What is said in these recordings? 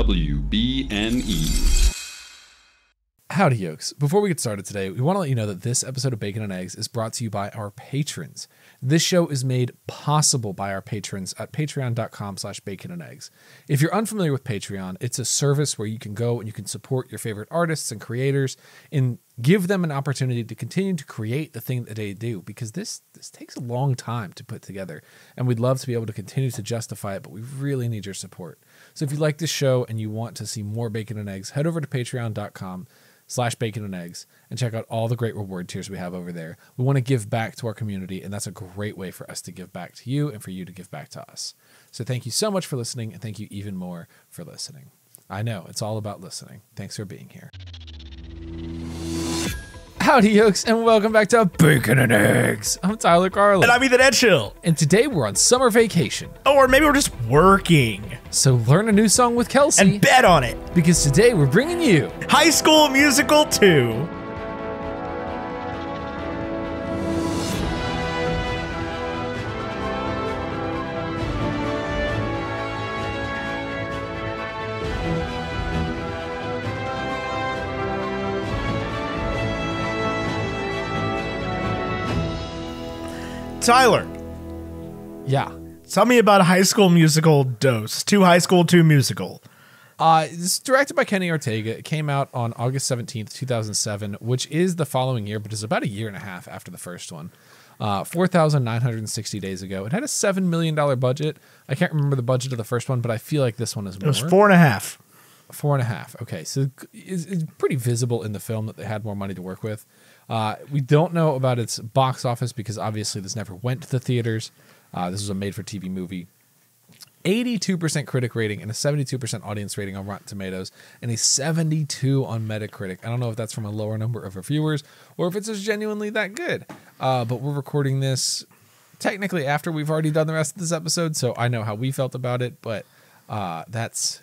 WBNE. Howdy, yokes. Before we get started today, we want to let you know that this episode of Bacon and Eggs is brought to you by our patrons. This show is made possible by our patrons at patreon.com/baconandeggs. If you're unfamiliar with Patreon, it's a service where you can go and you can support your favorite artists and creators and give them an opportunity to continue to create the thing that they do, because this takes a long time to put together, and we'd love to be able to continue to justify it, but we really need your support. So if you like this show and you want to see more Bacon and Eggs, head over to patreon.com/baconandeggs and check out all the great reward tiers we have over there. We want to give back to our community, and that's a great way for us to give back to you and for you to give back to us. So thank you so much for listening, and thank you even more for listening. I know, it's all about listening. Thanks for being here. Howdy, yokes, and welcome back to Bacon and Eggs. I'm Tyler Carlin. And I'm Ethan Edgehill. And today we're on summer vacation. Oh, or maybe we're just working. So learn a new song with Kelsey. And bet on it. Because today we're bringing you High School Musical 2. Tyler. Yeah. Tell me about High School Musical Dose. 2 High School, 2 Musical. It's directed by Kenny Ortega. It came out on August 17th, 2007, which is the following year, but is about a year and a half after the first one. 4,960 days ago. It had a $7 million budget. I can't remember the budget of the first one, but I feel like this one is more. It was 4.5. 4.5. Okay, so it's pretty visible in the film that they had more money to work with. We don't know about its box office because obviously this never went to the theaters. This was a made-for-TV movie. 82% critic rating and a 72% audience rating on Rotten Tomatoes and a 72 on Metacritic. I don't know if that's from a lower number of reviewers or if it's just genuinely that good. But we're recording this technically after we've already done the rest of this episode, so I know how we felt about it, but that's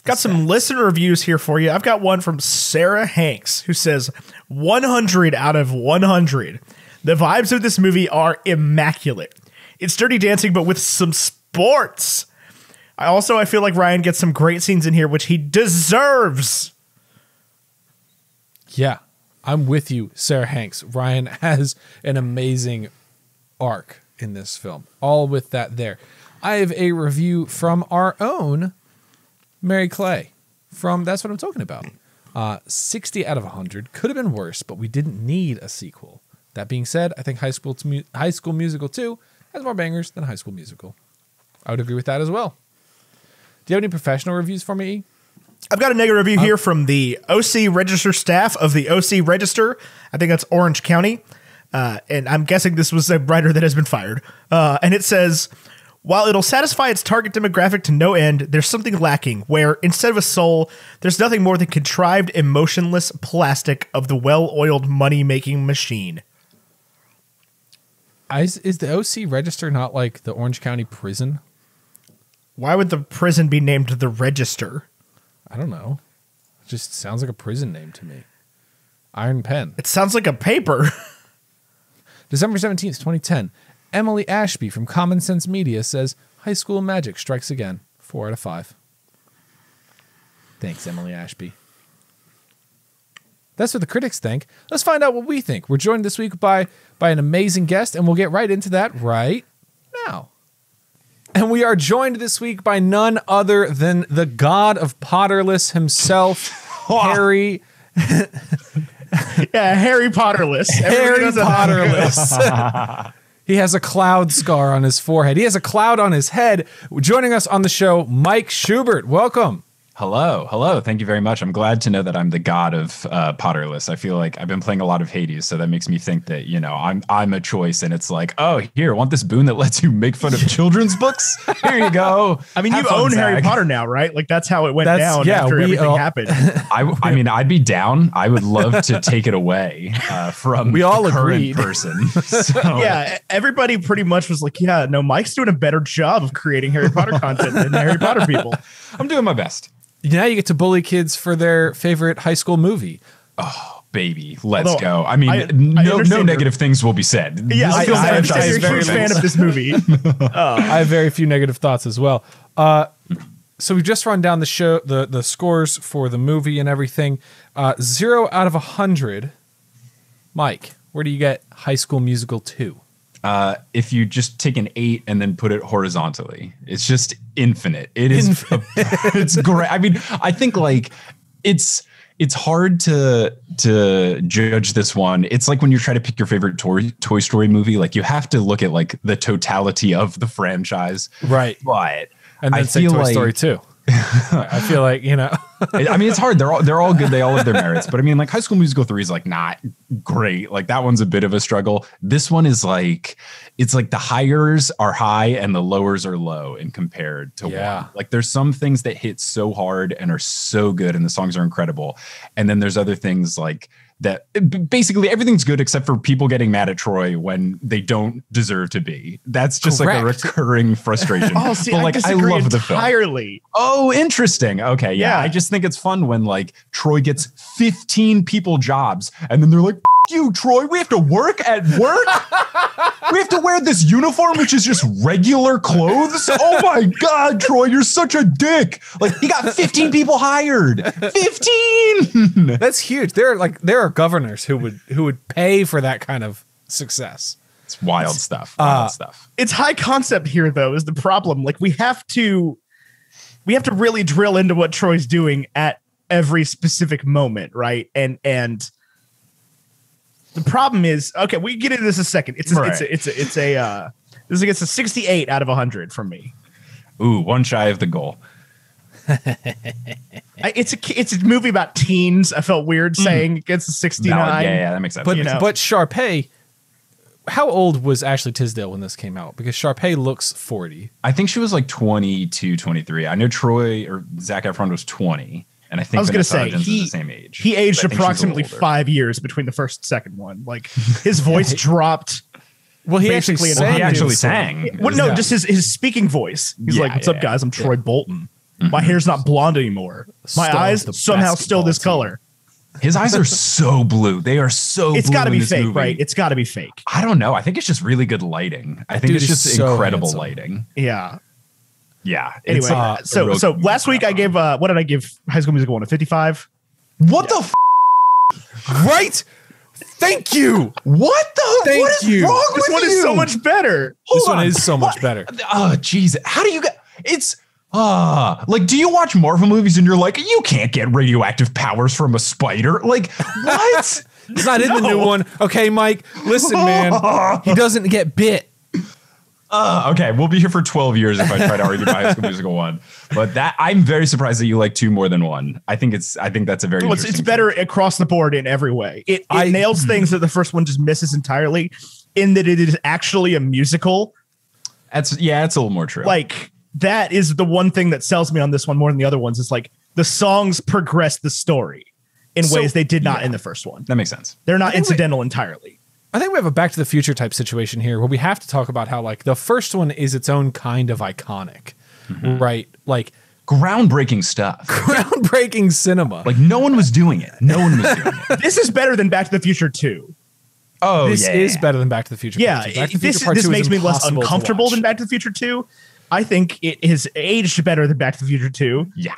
got some listener reviews here for you. I've got one from Sarah Hanks who says 100 out of 100. The vibes of this movie are immaculate. It's Dirty Dancing, but with some sports. I feel like Ryan gets some great scenes in here, which he deserves. Yeah, I'm with you, Sarah Hanks. Ryan has an amazing arc in this film. All with that there. I have a review from our own Mary Clay from That's What I'm Talking About. 60 out of 100. Could have been worse, but we didn't need a sequel. That being said, I think High School Musical 2 has more bangers than High School Musical. I would agree with that as well. Do you have any professional reviews for me? I've got a negative review here from the OC Register staff of the OC Register. I think that's Orange County. And I'm guessing this was a writer that has been fired. And it says, while it'll satisfy its target demographic to no end, there's something lacking where, instead of a soul, there's nothing more than contrived, emotionless plastic of the well-oiled money-making machine. Is the OC Register not like the Orange County Prison? Why would the prison be named the Register? I don't know. It just sounds like a prison name to me. Iron Pen. It sounds like a paper. December 17th, 2010. Emily Ashby from Common Sense Media says, High School Magic strikes again. 4 out of 5. Thanks, Emily Ashby. That's what the critics think. Let's find out what we think. We're joined this week by an amazing guest, and we'll get right into that right now. And we are joined this week by none other than the god of Potterless himself, Harry. Yeah, Harry Potterless. Harry Potterless. He has a cloud scar on his forehead. He has a cloud on his head. Joining us on the show, Mike Schubert. Welcome. Hello. Hello. Thank you very much. I'm glad to know that I'm the god of Potterless. I feel like I've been playing a lot of Hades, so that makes me think that, you know, I'm a choice, and it's like, oh, here, want this boon that lets you make fun of children's books? Here you go. I mean, you own Harry Potter now, right? Like, that's how it went down after everything happened. I mean, I'd be down. I would love to take it away from we all the current agreed. person. So. Yeah, everybody pretty much was like, yeah, no, Mike's doing a better job of creating Harry Potter content than the Harry Potter people. I'm doing my best. Now you get to bully kids for their favorite high school movie. Oh, baby, let's go. I mean, no negative things will be said. Yeah, I understand you're a huge fan of this movie. I have very few negative thoughts as well. So we've just run down the show, the scores for the movie and everything. 0 out of 100. Mike, where do you get High School Musical 2? If you just take an 8 and then put it horizontally, it's just infinite. It is, it's great. I mean, I think like it's hard to judge this one. It's like when you try to pick your favorite Toy Story movie, like you have to look at like the totality of the franchise. Right. But and then I say feel Toy like, Story 2. I feel like, I mean, it's hard. They're all good. They all have their merits. But I mean, like High School Musical 3 is like not great. Like that one's a bit of a struggle. This one is like, it's like the highers are high and the lowers are low in compared to one. Like there's some things that hit so hard and are so good and the songs are incredible. And then there's other things like that basically everything's good except for people getting mad at Troy when they don't deserve to be. That's just like a recurring frustration. Oh, see, but like I love the film entirely. Oh, interesting. Okay, yeah. I just think it's fun when like Troy gets 15 people jobs and then they're like, you, Troy, we have to work at work. We have to wear this uniform, which is just regular clothes. Oh my God, Troy, you're such a dick. Like he got 15 people hired. 15. That's huge. There are governors who would pay for that kind of success. It's wild stuff. Wild stuff. It's high concept here, though, is the problem. Like we have to really drill into what Troy's doing at every specific moment, right? And the problem is, okay, we can get into this in a second. This gets a 68 out of 100 from me. Ooh, one shy of the goal. It's a movie about teens. I felt weird saying it gets a 69. Yeah, that makes sense. But Sharpay, how old was Ashley Tisdale when this came out? Because Sharpay looks 40. I think she was like 22, 23. I know Troy or Zac Efron was 20. And I think I was going to say is the same age. He aged approximately 5 years between the first and second one. Like his voice dropped. Well, he actually sang. Well, no, just his speaking voice. He's like, "What's up, guys? I'm Troy Bolton. My hair's not blonde anymore. My eyes somehow still this color." His eyes are so blue. They are so. It's got to be fake, movie. right? It's got to be fake. I don't know. I think it's just really good lighting. I think it's just incredible lighting. Yeah. Yeah. Anyway, so last week I gave what did I give High School Musical 1? A 55? What the right? Thank you. What the? Thank what is you. wrong this with one you? is so much better. This one is so much better. Oh, jeez. How do you get? It's like, do you watch Marvel movies and you're like, you can't get radioactive powers from a spider? Like, what? It's not in the new one. Okay, Mike. Listen, man. He doesn't get bit. Okay, we'll be here for 12 years if I try to argue High School Musical 1. But that I'm very surprised that you like 2 more than 1. I think that's a very it's better across the board in every way. It nails things that the first one just misses entirely, in that it is actually a musical. It's a little more true. Like that is the one thing that sells me on this one more than the other ones. Is like the songs progress the story in ways they did not in the first one. That makes sense. They're not incidental entirely. I think we have a Back to the Future type situation here where we have to talk about how like the first one is its own kind of iconic, right? Like groundbreaking stuff, groundbreaking cinema. Like no one was doing it. This is better than Back to the Future 2. Oh, this is better than Back to the Future. Yeah, this makes me less uncomfortable than Back to the Future 2. I think it has aged better than Back to the Future 2. Yeah.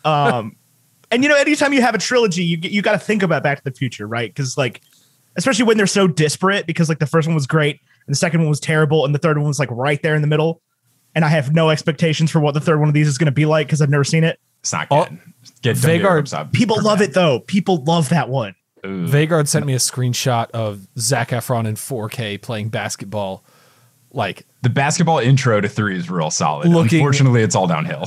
And anytime you have a trilogy, you got to think about Back to the Future, right? Because like, especially when they're so disparate, because like the first one was great and the second one was terrible and the third one was like right there in the middle. And I have no expectations for what the third one of these is going to be like because I've never seen it. It's not good. People love it though. People love that one. Ooh. Vagard sent me a screenshot of Zac Efron in 4K playing basketball. Like the basketball intro to 3 is real solid. Unfortunately, it's all downhill.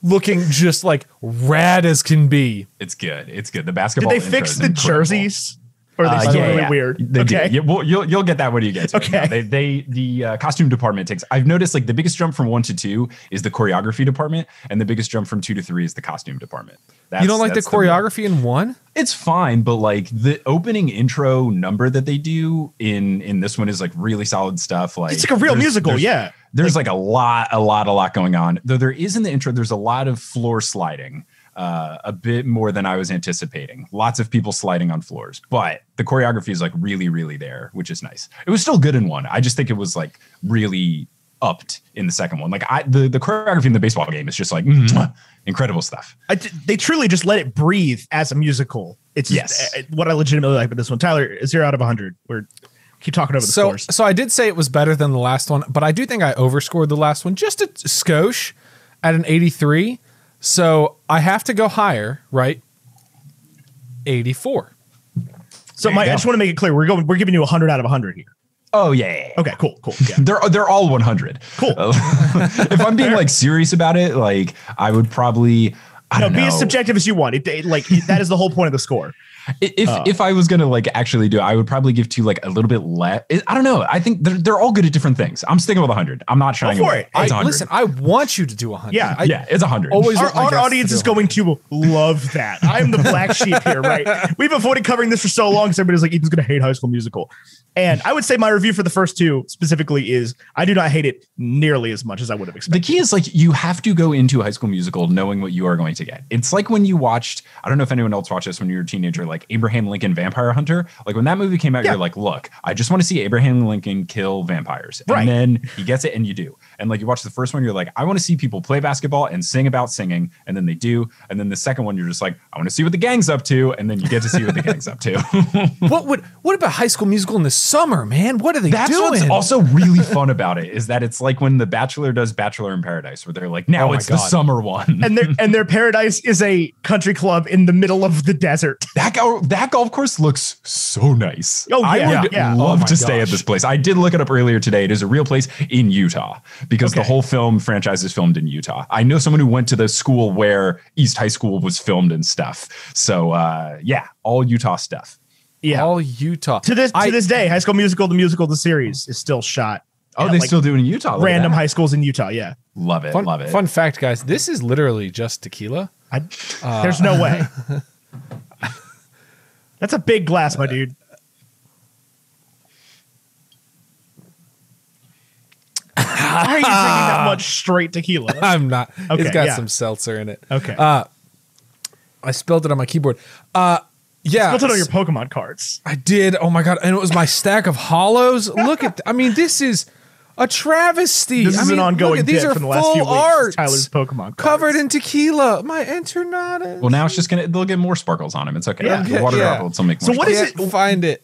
Looking just like rad as can be. It's good. The basketball. Did they fix the jerseys? Or are they still really weird? They do. Yeah, well, you'll get that when you get to okay. it. The costume department takes. I've noticed like the biggest jump from 1 to 2 is the choreography department, and the biggest jump from 2 to 3 is the costume department. You don't like the choreography in 1? It's fine, but like the opening intro number that they do in this one is like really solid stuff. Like it's like a real musical. There's like a lot going on. Though there is in the intro, there's a lot of floor sliding. A bit more than I was anticipating. Lots of people sliding on floors, but the choreography is like really, really there, which is nice. It was still good in 1. I just think it was like really upped in the second one. Like the choreography in the baseball game is just like incredible stuff. They truly just let it breathe as a musical. It's what I legitimately like about this one. Tyler, 0 out of 100. We're keep talking over the scores. So I did say it was better than the last one, but I do think I overscored the last one just a skosh at an 83. So I have to go higher, right? 84. So Mike, I just want to make it clear. We're giving you 100 out of 100 here. Oh yeah. Okay, cool. Yeah. They're all 100. Cool. If I'm being like serious about it, like I would probably be as subjective as you want. That is the whole point of the score. If I was gonna like actually do it, I would probably give 2 like a little bit less. I don't know. I think they're all good at different things. I'm sticking with 100. I'm not shying away. Listen, I want you to do 100. Yeah, it's 100. Always our audience is going to love that. I'm the black sheep here, right? We've avoided covering this for so long because everybody's like, Ethan's going to hate High School Musical. And I would say my review for the first 2 specifically is I do not hate it nearly as much as I would have expected. The key is like you have to go into High School Musical knowing what you are going to get. It's like when you watched, I don't know if anyone else watched this when you were a teenager, like Abraham Lincoln Vampire Hunter. Like when that movie came out, you're like, look, I just want to see Abraham Lincoln kill vampires. And then he gets it and you do. And like you watch the first one, you're like, I want to see people play basketball and sing about singing. And then they do. And then the second one, you're just like, I want to see what the gang's up to. And then you get to see what the gang's up to. What about High School Musical in the summer, man? What are they doing? That's what's also really fun about it is that it's like when The Bachelor does Bachelor in Paradise, where they're like, now it's the summer one. And their paradise is a country club in the middle of the desert. That golf course looks so nice. Oh, yeah. I would love to stay at this place. I did look it up earlier today. It is a real place in Utah because the whole film franchise is filmed in Utah. I know someone who went to the school where East High School was filmed and stuff. So all Utah stuff. Yeah, all Utah. To this day, High School Musical, the series, is still shot. Oh, they still do it in Utah. Random high schools in Utah. Yeah, love it. Love it. Fun fact, guys. This is literally just tequila. There's no way. That's a big glass, my dude. How are you drinking that much straight tequila? I'm not. Okay, it's got some seltzer in it. Okay. I spilled it on my keyboard. Yeah, spilled it on your Pokemon cards. I did. Oh my god! And it was my stack of hollows. Look at. This is a travesty. This is an ongoing bit from the last few weeks. Tyler's Pokemon cards covered in tequila. My Enternadas. Well, now it's just they'll get more sparkles on them. It's okay. Yeah. The water droplets will make more. So what is it? Find it.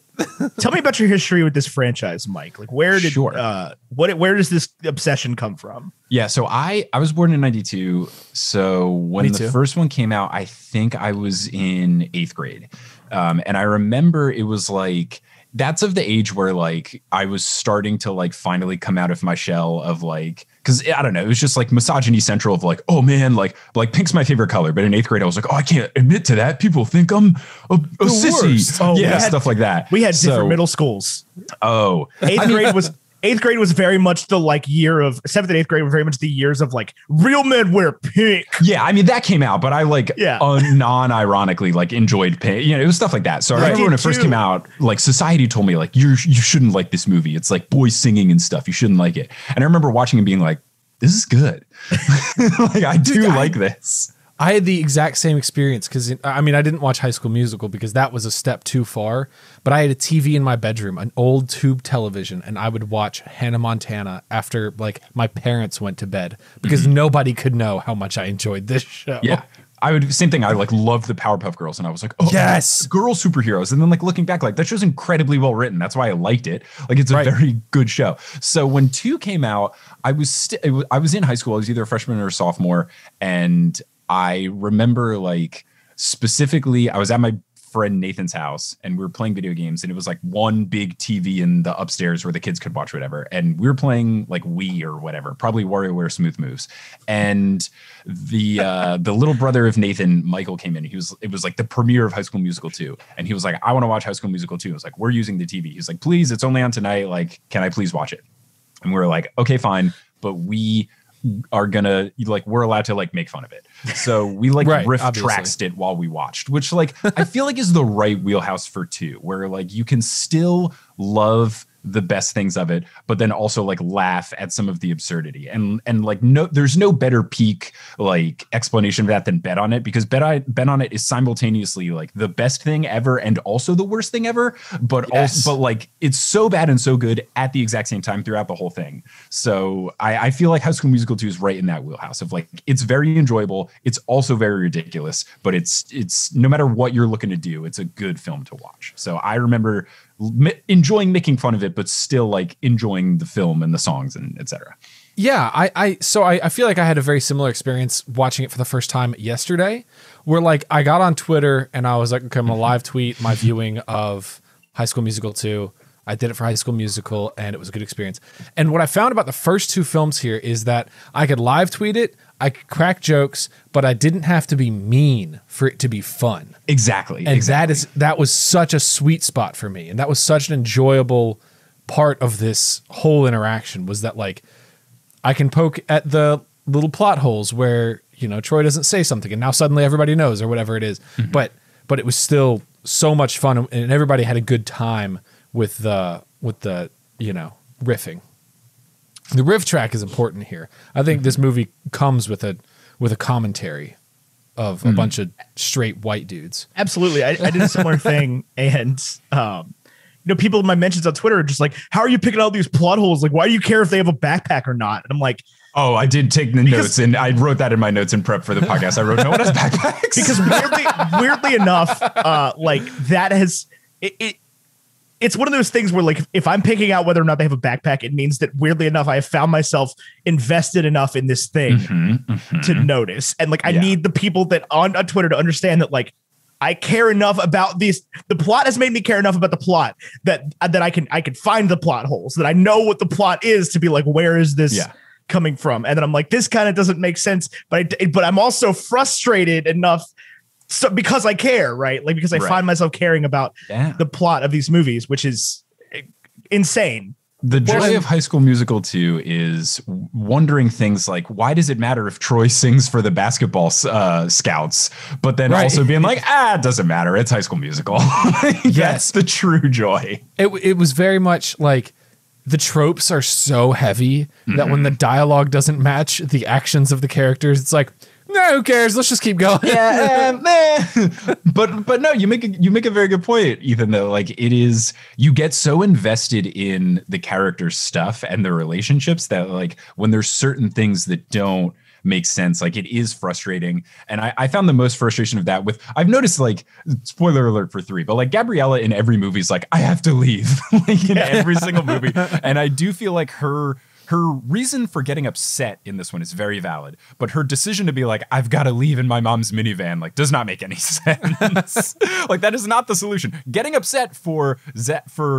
Tell me about your history with this franchise, Mike. Like where does this obsession come from? Yeah, so I was born in 92. So when the first one came out, I think I was in 8th grade. And I remember it was like that's of the age where like I was starting to like finally come out of my shell of like, because I don't know, it was just like misogyny central of like, oh man, like pink's my favorite color. But in 8th grade, I was like, oh, I can't admit to that. People think I'm a sissy. Oh, yeah, stuff like that. We had different middle schools. Oh, 8th grade was very much the like year of 7th and 8th grade were very much the years of like real men wear pink. Yeah, I mean that came out, but I like non-ironically like enjoyed pink. You know, it was stuff like that. So I remember when it first came out, like society told me like you shouldn't like this movie. It's like boys singing and stuff. You shouldn't like it. And I remember watching and being like, this is good. Like I do like this. I had the exact same experience because I didn't watch High School Musical because that was a step too far. But I had a TV in my bedroom, an old tube television, and I would watch Hannah Montana after like my parents went to bed because nobody could know how much I enjoyed this show. Yeah. I would same thing. I like loved the Powerpuff Girls, and I was like, "Oh, yes, girl superheroes." And then like looking back, like that show's incredibly well written. That's why I liked it. Like it's a very good show. So when 2 came out, I was in high school. I was either a freshman or a sophomore, and I remember like specifically, I was at my friend Nathan's house and we were playing video games, and it was like one big TV in the upstairs where the kids could watch whatever. And we were playing like Wii or whatever, probably WarioWare Smooth Moves. And the little brother of Nathan, Michael, came in. It was like the premiere of High School Musical 2. And he was like, I want to watch High School Musical 2. I was like, we're using the TV. He's like, please, it's only on tonight. Like, can I please watch it? And we were like, okay, fine. But we are gonna like we're allowed to like make fun of it, so we like traxed it while we watched, which like I feel like is the right wheelhouse for 2, where like you can still love the best things of it, but then also like laugh at some of the absurdity. And like, no, there's no better peak like explanation of that than Bet on It, because Bet on It is simultaneously like the best thing ever and also the worst thing ever, but also, but like it's so bad and so good at the exact same time throughout the whole thing. So I feel like High School Musical 2 is right in that wheelhouse of like, it's very enjoyable. It's also very ridiculous, but it's no matter what you're looking to do, it's a good film to watch. So I remember enjoying making fun of it, but still like enjoying the film and the songs and etc. Yeah, I feel like I had a very similar experience watching it for the first time yesterday, where like I got on Twitter and I was like, okay, I'm gonna live tweet my viewing of High School Musical 2. I did it for High School Musical and it was a good experience. And what I found about the first two films here is that I could live tweet it, I could crack jokes, but I didn't have to be mean for it to be fun. Exactly. And that was such a sweet spot for me. And that was such an enjoyable part of this whole interaction, was that like I can poke at the little plot holes where, you know, Troy doesn't say something and now suddenly everybody knows or whatever it is. Mm-hmm. But it was still so much fun and everybody had a good time with the you know, riffing. The riff track is important here. I think this movie comes with a commentary of a bunch of straight white dudes. Absolutely. I did a similar thing. And, you know, people in my mentions on Twitter are just like, how are you picking out these plot holes? Like, why do you care if they have a backpack or not? And I'm like, oh, I did take the notes and I wrote that in my notes in prep for the podcast. I wrote, no one has backpacks. Because weirdly enough, like that has, it's one of those things where like, if I'm picking out whether or not they have a backpack, it means that weirdly enough, I have found myself invested enough in this thing to notice. And like, I need the people that on Twitter to understand that like, I care enough about these. The plot has made me care enough about the plot that I can find the plot holes, that I know what the plot is to be like, where is this coming from? And then I'm like, this kind of doesn't make sense, but I'm also frustrated enough. So because I care, right? Like, because I find myself caring about the plot of these movies, which is insane. The joy of High School Musical 2 is wondering things like, why does it matter if Troy sings for the basketball scouts? But then also being like, it doesn't matter. It's High School Musical. That's the true joy. It was very much like the tropes are so heavy that when the dialogue doesn't match the actions of the characters, it's like, no, who cares? Let's just keep going. But no, you make a very good point, Ethan, though. Like, it is, you get so invested in the character's stuff and the relationships that like when there's certain things that don't make sense, like it is frustrating. And I found the most frustration of that with, I've noticed, like, spoiler alert for 3, but like Gabriella in every movie is like, I have to leave, like in every single movie. And I do feel like her reason for getting upset in this one is very valid, but her decision to be like, I've got to leave in my mom's minivan, like, does not make any sense. Like, that is not the solution. Getting upset for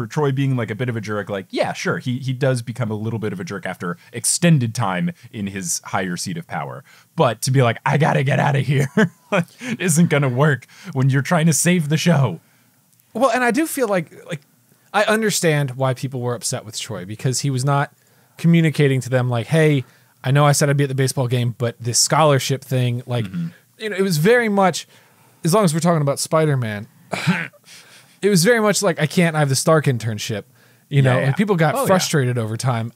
Troy being like a bit of a jerk, like, yeah, sure, he does become a little bit of a jerk after extended time in his higher seat of power. But to be like, I got to get out of here, isn't going to work when you're trying to save the show. Well, and I do feel like I understand why people were upset with Troy, because he was not communicating to them like, hey, I know I said I'd be at the baseball game, but this scholarship thing, like, you know, it was very much, as long as we're talking about Spider-Man, it was very much like, I have the Stark internship, you know, and people got frustrated over time.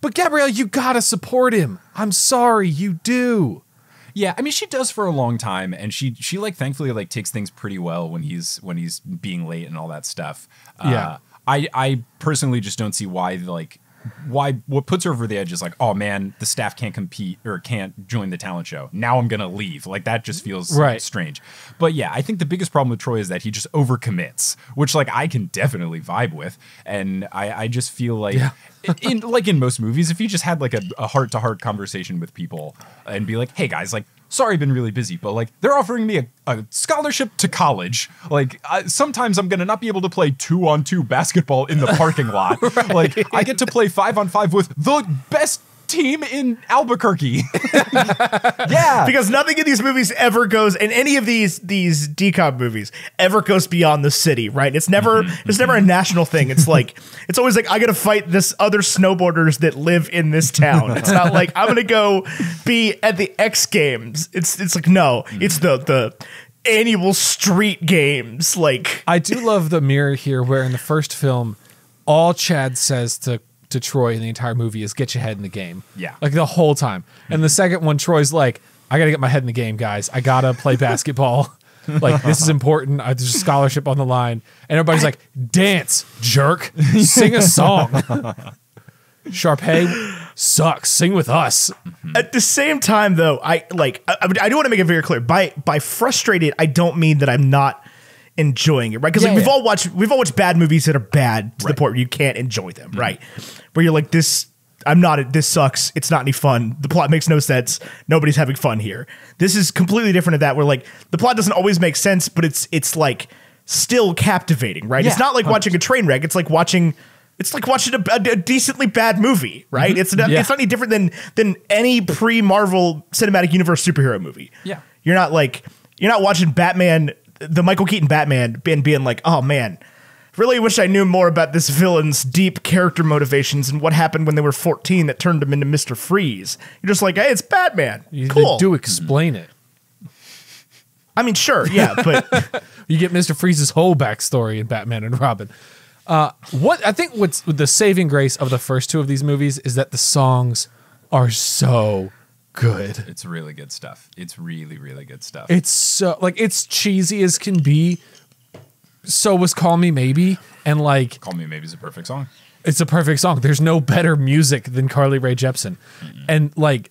But Gabrielle, you gotta support him. I'm sorry, you do. Yeah, I mean, she does for a long time, and she like thankfully like takes things pretty well when he's being late and all that stuff. I personally just don't see why what puts her over the edge is like, oh man, the staff can't compete or can't join the talent show. Now I'm going to leave. Like, that just feels strange. But yeah, I think the biggest problem with Troy is that he just overcommits, which like I can definitely vibe with. And I just feel like in most movies, if you just had like a heart to heart conversation with people and be like, hey guys, like, sorry, I've been really busy, but like they're offering me a scholarship to college. Like, sometimes I'm going to not be able to play 2-on-2 basketball in the parking lot. Like, I get to play 5-on-5 with the best team in Albuquerque. Because nothing in these movies ever goes, in any of these decom movies ever goes beyond the city, right? It's never a national thing. It's like, it's always like, I gotta fight this other snowboarders that live in this town. It's not like I'm gonna go be at the X Games. It's like, no, it's the annual street games. Like, I do love the mirror here, where in the first film, all Chad says to Troy in the entire movie is get your head in the game. Yeah. Like the whole time. And the second one, Troy's like, I got to get my head in the game, guys. I got to play basketball. Like, this is important. There's a scholarship on the line. And everybody's like, dance, jerk. Sing a song. Sharpay sucks. Sing with us. At the same time, though, I do want to make it very clear. By frustrated, I don't mean that I'm not enjoying it, right? Because we've all watched bad movies that are bad to the point where you can't enjoy them, right? Where you're like, this sucks. It's not any fun. The plot makes no sense. Nobody's having fun here. This is completely different of that, where like the plot doesn't always make sense, but it's like still captivating, right? Yeah, it's not like watching a train wreck. It's like watching a decently bad movie, right? It's not any different than any pre-Marvel Cinematic Universe superhero movie. Yeah. You're not watching Batman, the Michael Keaton Batman, and being like, oh man, really wish I knew more about this villain's deep character motivations and what happened when they were 14 that turned him into Mr. Freeze. You're just like, hey, it's Batman. Cool. They do explain it. I mean, sure, yeah, but You get Mr. Freeze's whole backstory in Batman and Robin. What I think what's the saving grace of the first two of these movies is that the songs are so good. It's really good stuff. It's really, really good stuff. It's so like it's cheesy as can be. So was Call Me Maybe, and like Call Me Maybe is a perfect song. It's a perfect song. There's no better music than Carly Rae Jepsen, and like.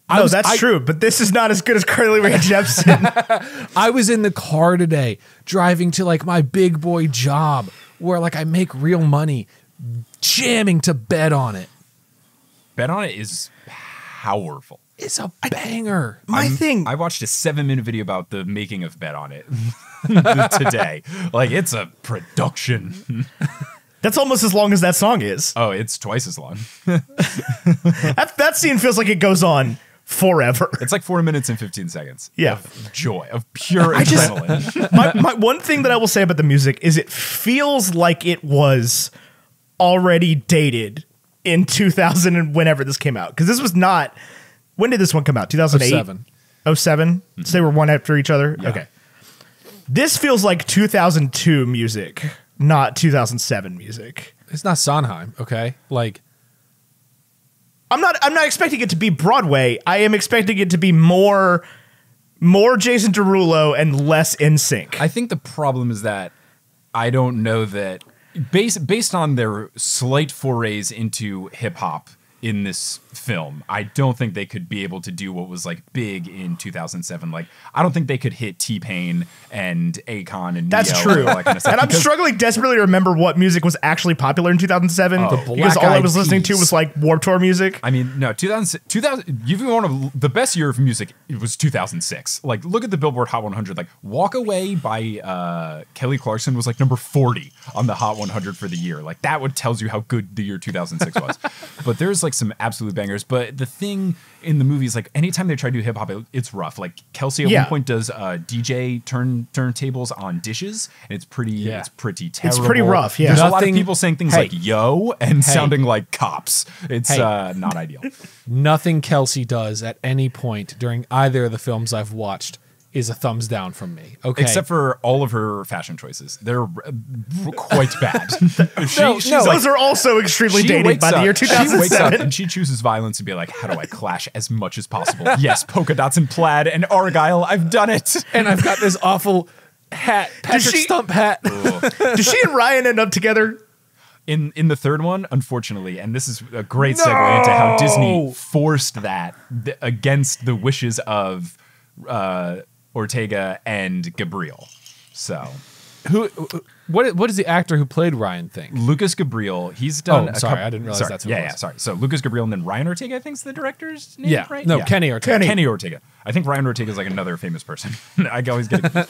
That's true, but this is not as good as Carly Rae Jepsen. I was in the car today driving to like my big boy job where like I make real money, jamming to Bet on It. Bet on It is powerful. It's a banger. I watched a 7-minute video about the making of Bet on It today. Like, it's a production. That's almost as long as that song is. Oh, it's twice as long. That scene feels like it goes on forever. It's like 4 minutes and 15 seconds. Yeah. Of joy, of pure adrenaline. My one thing that I will say about the music is it feels like it was already dated in 2000 and whenever this came out. Because this was not... When did this one come out? 2008? 07. 07? So they were one after each other? Yeah. Okay. This feels like 2002 music, not 2007 music. It's not Sondheim, okay? Like... I'm not expecting it to be Broadway. I am expecting it to be more Jason Derulo and less NSYNC. I think the problem is that I don't know that based on their slight forays into hip hop in this film, I don't think they could be able to do what was like big in 2007. Like, I don't think they could hit T-Pain and Akon and That's Neo true. and all that kind of stuff. And I'm struggling desperately to remember what music was actually popular in 2007 because Black all I Eyed was listening to Peas. was like Warped Tour music. I mean, no, 2000 if you want the best year of music, it was 2006. Like, look at the Billboard Hot 100. Like, Walk Away by Kelly Clarkson was like number 40 on the Hot 100 for the year. Like, that would tells you how good the year 2006 was. But there's like some absolute bangers. But the thing in the movie is like anytime they try to do hip hop, it's rough. Like Kelsey at one point does DJ turntables on dishes, and it's pretty terrible. It's pretty rough. Yeah, There's a lot of people saying things like "yo" and Hey. sounding like cops. It's not ideal. Nothing Kelsey does at any point during either of the films I've watched is a thumbs down from me. Okay. Except for all of her fashion choices. They're quite bad. Those are also extremely dated by the year She wakes up 2007. and she chooses violence to be like, how do I clash as much as possible? Yes, polka dots and plaid and argyle. I've done it. and I've got this awful hat, Patrick Stump hat. Does she and Ryan end up together? In the third one, unfortunately, and this is a great segue into how Disney forced that against the wishes of Ortega and Gabriel. So, What does the actor who played Ryan think? Lucas Gabriel, he's done. I didn't realize that's who it was. Sorry. So Lucas Gabriel and then Ryan Ortega, I think is the director's name, Yeah. right? No, Kenny Ortega. Kenny Ortega. I think Ryan Ortega is like another famous person. I always get it.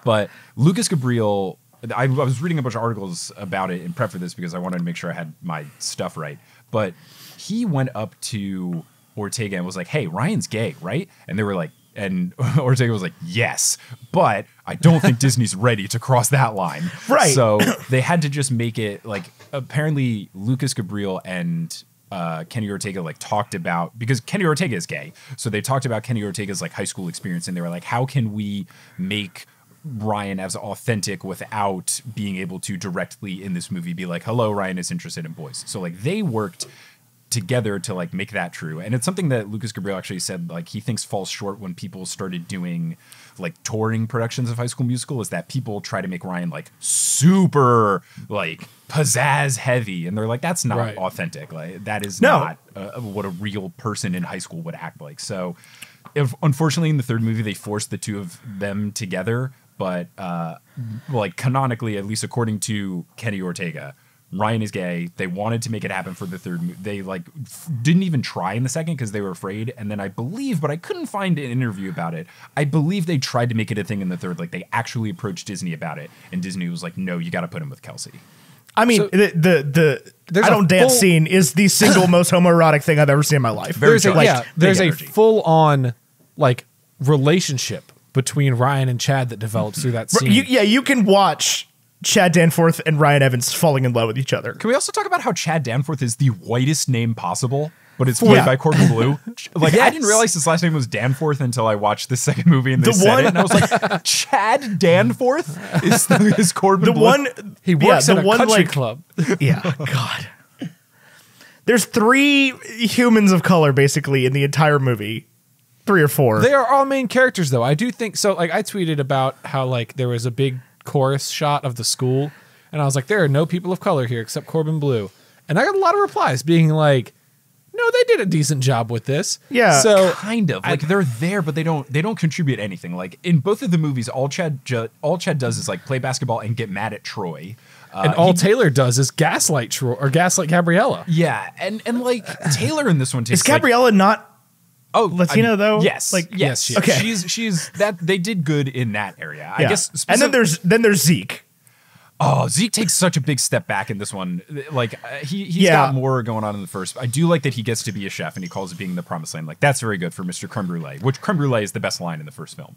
But Lucas Gabriel, I was reading a bunch of articles about it in prep for this because I wanted to make sure I had my stuff right. But he went up to Ortega and was like, "Hey, Ryan's gay, right?" And they were like, and Ortega was like, "Yes, but I don't think Disney's ready to cross that line." Right. So they had to just make it like, apparently Lucas Gabriel and Kenny Ortega like talked about, because Kenny Ortega is gay. So they talked about Kenny Ortega's like high school experience and they were like, how can we make Ryan as authentic without being able to directly in this movie be like, hello, Ryan is interested in boys. So like they worked together to like make that true. And it's something that Lucas Gabriel actually said like he thinks falls short when people started doing like touring productions of High School Musical, is that people try to make Ryan like super like pizzazz heavy, and they're like, that's not authentic. Like that is not what a real person in high school would act like. So unfortunately in the third movie they forced the two of them together, but like canonically, at least according to Kenny Ortega, Ryan is gay. They wanted to make it happen for the third movie. They like didn't even try in the second because they were afraid. And then I believe, but I couldn't find an interview about it, I believe they tried to make it a thing in the third. Like they actually approached Disney about it, and Disney was like, no, you got to put him with Kelsey. I mean, so, the I don't dance scene is the single most homoerotic thing I've ever seen in my life. There's a full on like relationship between Ryan and Chad that develops through that scene. You can watch Chad Danforth and Ryan Evans falling in love with each other. Can we also talk about how Chad Danforth is the whitest name possible, but it's played by Corbin Bleu? Like I didn't realize his last name was Danforth until I watched the second movie and they said it, and I was like, Chad Danforth is Corbin Bleu? He works at a country club. Yeah, God. There's 3 humans of color basically in the entire movie. 3 or 4. They are all main characters though. I do think so. Like I tweeted about how like there was a big chorus shot of the school, and I was like, there are no people of color here except Corbin Bleu, and I got a lot of replies being like, no, they did a decent job with this. Yeah, so kind of like they're there, but they don't contribute anything. Like in both of the movies, all Chad does is like play basketball and get mad at Troy. And all Taylor does is gaslight Troy or gaslight Gabriella. Yeah, and like Taylor in this one takes is Gabriella not Latino though? Yes, like yes. Okay, she's that they did good in that area. I guess. And then there's Zeke. Oh, Zeke takes such a big step back in this one. Like he's got more going on in the first. I do like that he gets to be a chef and he calls it being the promised land. Like that's very good for Mr. Creme Brulee, which creme brulee is the best line in the first film.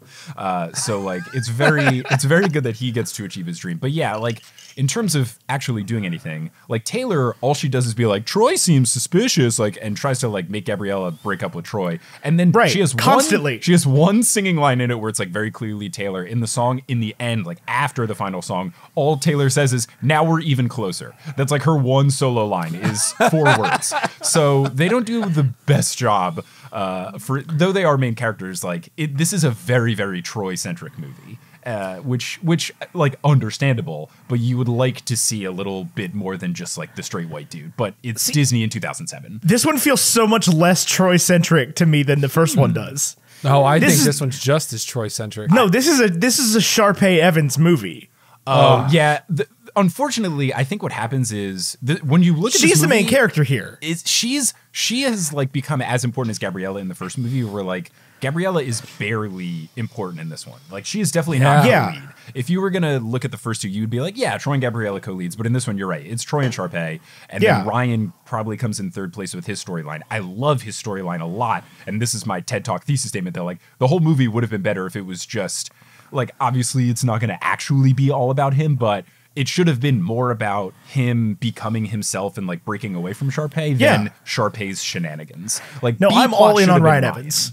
So like it's very good that he gets to achieve his dream. But yeah, like in terms of actually doing anything, like Taylor, all she does is be like, Troy seems suspicious, like, and tries to like make Gabriella break up with Troy. And then she has one singing line in it where it's like very clearly Taylor. In the song, in the end, like after the final song, all Taylor says is, now we're even closer. That's like her one solo line is 4 words. So they don't do the best job though they are main characters. Like this is a very, very Troy centric movie. Which like understandable, but you would like to see a little bit more than just like the straight white dude. But it's Disney in 2007. This one feels so much less Troy centric to me than the first one does. No, I think this one's just as Troy centric. No, this is a Sharpay Evans movie. Yeah. Unfortunately, I think what happens is when you look at she's the main character here. She has like become as important as Gabriella in the first movie, where like Gabriella is barely important in this one. Like she is definitely not the lead. If you were gonna look at the first two, you'd be like, yeah, Troy and Gabriella co-leads. But in this one, you're right. It's Troy and Sharpay, and then Ryan probably comes in third place with his storyline. I love his storyline a lot, and this is my TED Talk thesis statement that like the whole movie would have been better if it was just like, obviously it's not gonna actually be all about him, but it should have been more about him becoming himself and like breaking away from Sharpay than Sharpay's shenanigans. Like, no, I'm all in on Ryan Evans.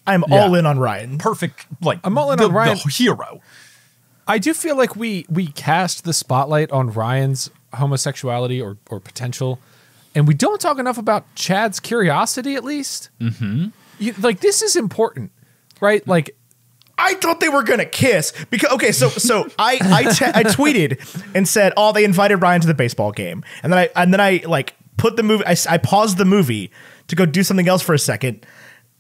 I'm all in on Ryan. Perfect. Like I'm all in on Ryan. The hero. I do feel like we cast the spotlight on Ryan's homosexuality or potential, and we don't talk enough about Chad's curiosity, at least. Mm-hmm. Like this is important, right? Like I thought they were gonna kiss because so I tweeted and said, oh, they invited Ryan to the baseball game, and then I like put the movie. I paused the movie to go do something else for a second.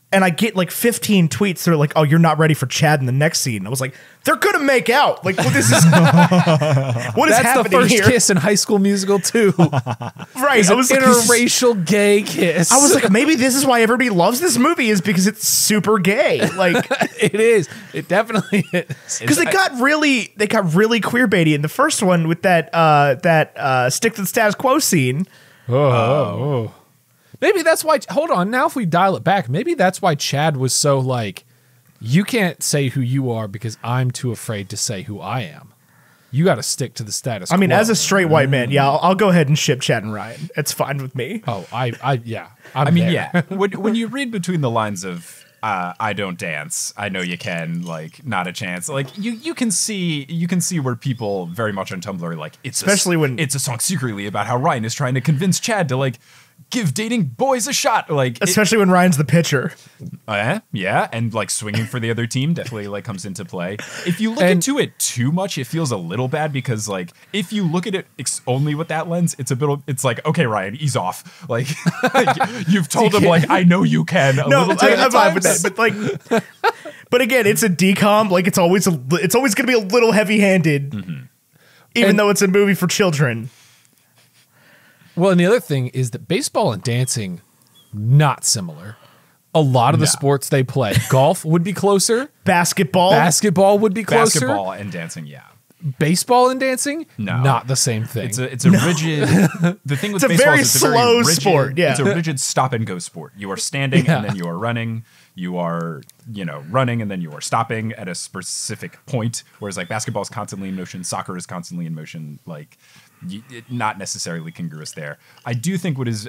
And I get like 15 tweets that are like, oh, you're not ready for Chad in the next scene. I was like, they're going to make out. Like, what is happening here? That's the first kiss in High School Musical 2. Right. It was an interracial gay kiss. I was like, maybe this is why everybody loves this movie, is because it's super gay. Like it is. It definitely is. Because they got really queer baity in the first one with that stick to the status quo scene. Oh. Maybe that's why, hold on, now if we dial it back, maybe that's why Chad was so like, you can't say who you are because I'm too afraid to say who I am. You got to stick to the status quo. I mean, as a straight white man, I'll go ahead and ship Chad and Ryan. It's fine with me. Oh, I mean, when you read between the lines of I don't dance. I know you can. Like, not a chance. Like, you can see where people very much on Tumblr, like, when it's a song secretly about how Ryan is trying to convince Chad to, like, give dating boys a shot. Like, especially when Ryan's the pitcher. Yeah, and like swinging for the other team definitely like comes into play. If you look into it too much, it feels a little bad because like if you look at it only with that lens, it's like, okay, Ryan, ease off. Like you've told him like, I know you can. No, I'm fine with that, but like, but again, it's a decom. Like it's always going to be a little heavy-handed, even though it's a movie for children. Well, and the other thing is that baseball and dancing, not similar. A lot of the sports they play, golf would be closer. Basketball would be closer. Basketball and dancing, yeah. Baseball and dancing, no, not the same thing. It's a rigid. The thing with it's baseball a very is slow sport. Yeah, it's a rigid stop and go sport. You are standing and then you are running. You are, running and then you are stopping at a specific point. Whereas like basketball is constantly in motion, soccer is constantly in motion. Like. Not necessarily congruous there. I do think what's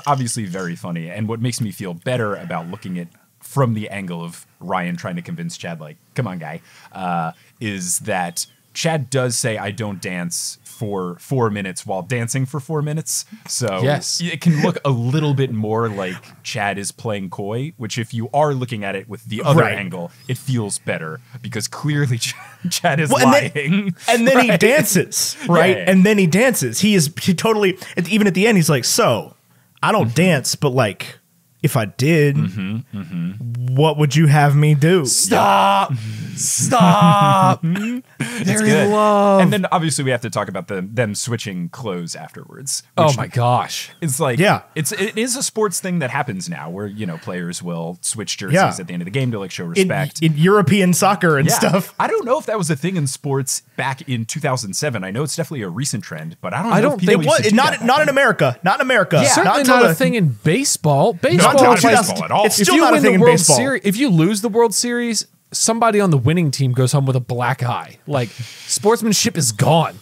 obviously very funny and what makes me feel better about looking at from the angle of Ryan trying to convince Chad, like, come on, guy, is that Chad does say, I don't dance for 4 minutes while dancing for 4 minutes. So yes, it can look a little bit more like Chad is playing coy, which if you are looking at it with the other angle, it feels better because clearly Chad is lying. And then he dances, right? Yeah. And then he dances. He totally, even at the end, he's like, so I don't dance, but like, if I did, what would you have me do? Stop! Stop! They're in love. And then obviously we have to talk about them switching clothes afterwards. Oh my gosh! It's like it is a sports thing that happens now, where players will switch jerseys at the end of the game to like show respect in European soccer and stuff. I don't know if that was a thing in sports back in 2007. I know it's definitely a recent trend, but I don't think it was not in America. Not in America. Yeah. Certainly not a thing in baseball. Baseball, not baseball at all. It's still not a thing in baseball. If you lose the World Series, somebody on the winning team goes home with a black eye. Like sportsmanship is gone.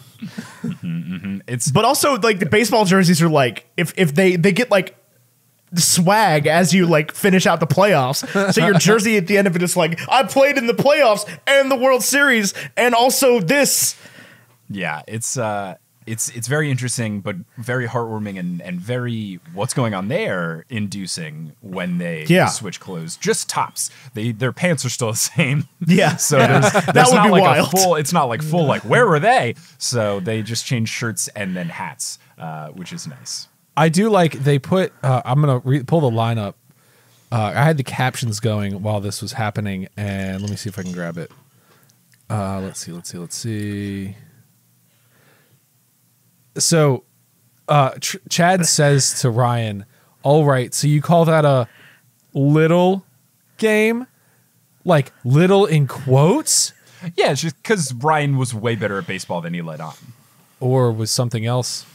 But also like the baseball jerseys are like if they get like swag as you like finish out the playoffs. So your jersey at the end of it is like, I played in the playoffs and the World Series and also this. Yeah, it's very interesting, but very heartwarming and very what's going on there inducing when they switch clothes. Just tops. Their pants are still the same. Yeah. So there's that would not be like wild. a full. It's not like full. Like where were they? So they just change shirts and then hats, which is nice. I do like they put. I'm gonna pull the line up. I had the captions going while this was happening, and let me see if I can grab it. Let's see. So, Chad says to Ryan, all right, so you call that a little game? Like, little in quotes? Yeah, it's just because Ryan was way better at baseball than he let on. Or was something else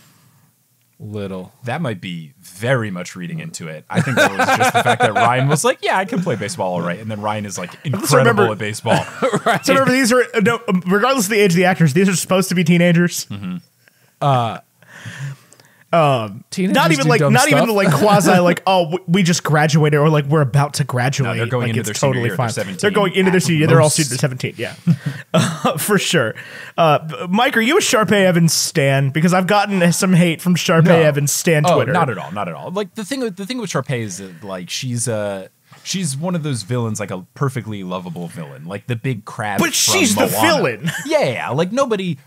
little? That might be very much reading into it. I think that was just the fact that Ryan was like, yeah, I can play baseball all right. And then Ryan is like incredible at baseball. Right. So remember, these are, regardless of the age of the actors, these are supposed to be teenagers. Teenagers not even like quasi like, oh, we just graduated or like we're about to graduate. No, they're going like, into their senior year. They're 17. They're going into their senior year. They're all students 17. Yeah, for sure. Mike, are you a Sharpay Evans stan? Because I've gotten some hate from Sharpay Evans stan Twitter. Not at all. Like the thing with Sharpay is that, like she's one of those villains, like a perfectly lovable villain, like the big crab. But she's the villain. Yeah. Like nobody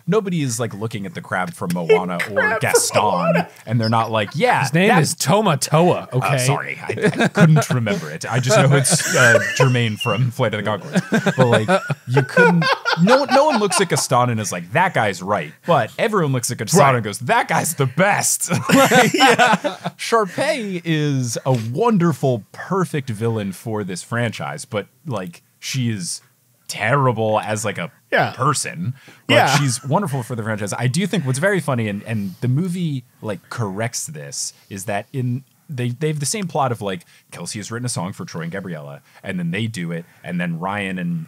is like looking at the crab from Moana or Gaston, and they're not like, yeah, his name is Toma Toa. Okay, sorry, I couldn't remember it. I just know it's Jermaine from Flight of the Conchords. But like, you couldn't. No one looks at Gaston and is like, that guy's right. But everyone looks at Gaston and goes, that guy's the best. Like, Sharpay is a wonderful, perfect villain for this franchise, but like she is terrible as like a person, but she's wonderful for the franchise. I do think what's very funny and the movie like corrects this is that they have the same plot of like Kelsey has written a song for Troy and Gabriella and then they do it and then Ryan and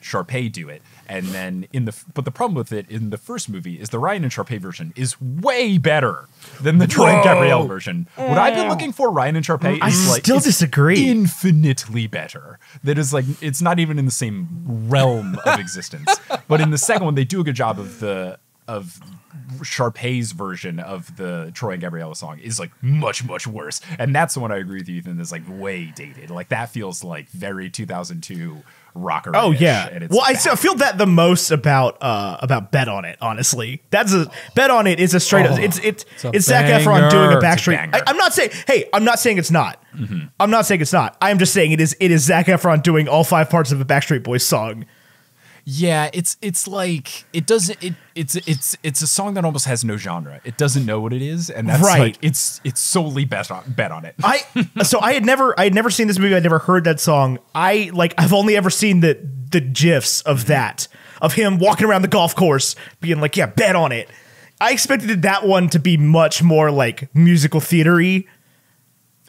Sharpay do it. And then but the problem with it in the first movie is the Ryan and Sharpay version is way better than the Troy and Gabrielle version. What I've been looking for Ryan and Sharpay is like still disagree. Infinitely better. That is like it's not even in the same realm of existence. But in the second one, they do a good job of Sharpay's version of the Troy and Gabriella song is like much worse, and that's the one I agree with you, Ethan, is like way dated. Like that feels like very 2002 rocker. Oh yeah. And it's Well, I feel that the most about Bet on It. Honestly, that's a Bet on It is a straight up. It's Zac Efron doing a Backstreet. I'm not saying. Hey, I'm not saying it's not. I'm not saying it's not. I am just saying it is. It is Zac Efron doing all 5 parts of a Backstreet Boys song. Yeah, it's like it doesn't. It's a song that almost has no genre. It doesn't know what it is, and that's right. Like it's solely bet on it. I had never seen this movie. I'd never heard that song. I've only ever seen the gifs of that, of him walking around the golf course being like, yeah, bet on it. I expected that one to be much more like musical theater-y.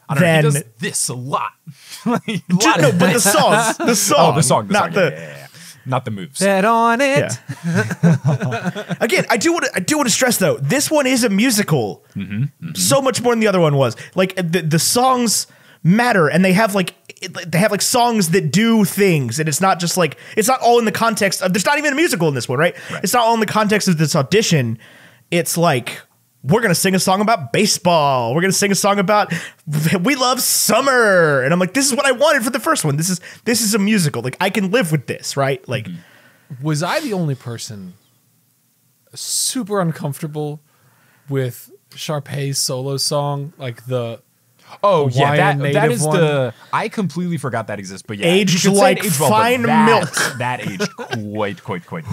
I don't know, he does this a lot. But the song, not not the moves. Bet on it. Yeah. Again, I do want to stress though, this one is a musical. So much more than the other one was. Like the songs matter, and they have like songs that do things, and it's not just like it's not all in the context of. There's not even a musical in this one, right? It's not all in the context of this audition. It's like, we're going to sing a song about baseball. We're going to sing a song about we love summer. And I'm like, this is what I wanted for the first one. This is a musical. Like, I can live with this, right? Like, was I the only person super uncomfortable with Sharpay's solo song? Like the Oh yeah, Hawaiian that is one? the. I completely forgot that exists, but yeah, Aged you could say like it aged well, but fine milk. That aged quite.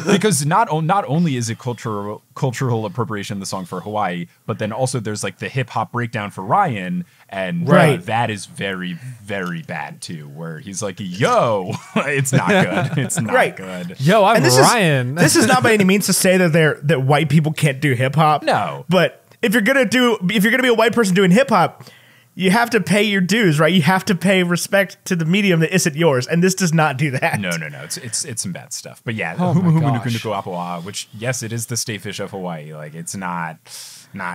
Because not only is it cultural appropriation in the song for Hawaii, but then also there's like the hip hop breakdown for Ryan, and Right. that is very bad too. Where he's like, "Yo, it's not good. It's not Right. good." Yo, I'm and this Ryan. This is not by any means to say that white people can't do hip hop. No. But if you're gonna be a white person doing hip hop, you have to pay your dues, right? You have to pay respect to the medium that isn't yours, and this does not do that. No. It's some bad stuff. But yeah, Oh Humu my Humu gosh. Nuku Nuku Apawa'a, which yes, it is the state fish of Hawaii. Like it's not.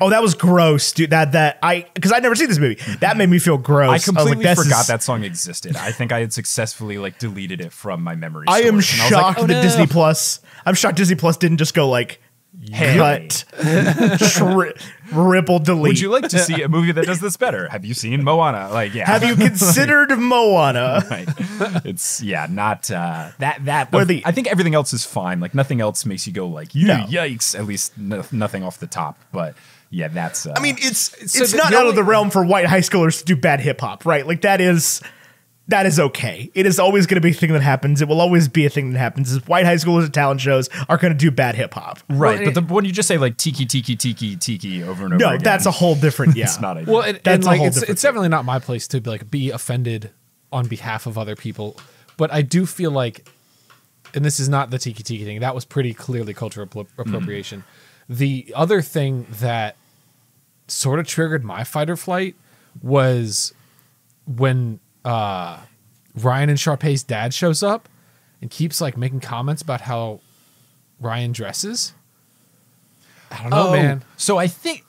Oh, that was gross, dude. Because I'd never seen this movie. That made me feel gross. I completely this forgot is- that song existed. I think I had successfully like deleted it from my memory. I am storage. And shocked I was like, that Disney Plus. I'm shocked Disney Plus didn't just go like cut, ripple, delete. would you like to see a movie that does this better? Have you seen Moana? Like, yeah. Have you considered Moana? Right. It's not that. Where I think everything else is fine. Like nothing else makes you go like, yikes. At least nothing off the top. But yeah, that's. I mean, it's So not the out only- of the realm for white high schoolers to do bad hip hop, right? Like that is okay. It is always going to be a thing that happens. It will always be a thing that happens. Is white high schoolers at talent shows are going to do bad hip hop. right. Well, But when you just say like tiki tiki tiki tiki over and over No, again, that's a whole different. Yeah, it's not ideal. Well, and That's a like whole it's different definitely not my place to be offended on behalf of other people, but I do feel like, and this is not the tiki tiki thing. That was pretty clearly cultural appropriation. The other thing that sort of triggered my fight or flight was when Ryan and Sharpay's dad shows up and keeps like making comments about how Ryan dresses. I don't know, man. So I think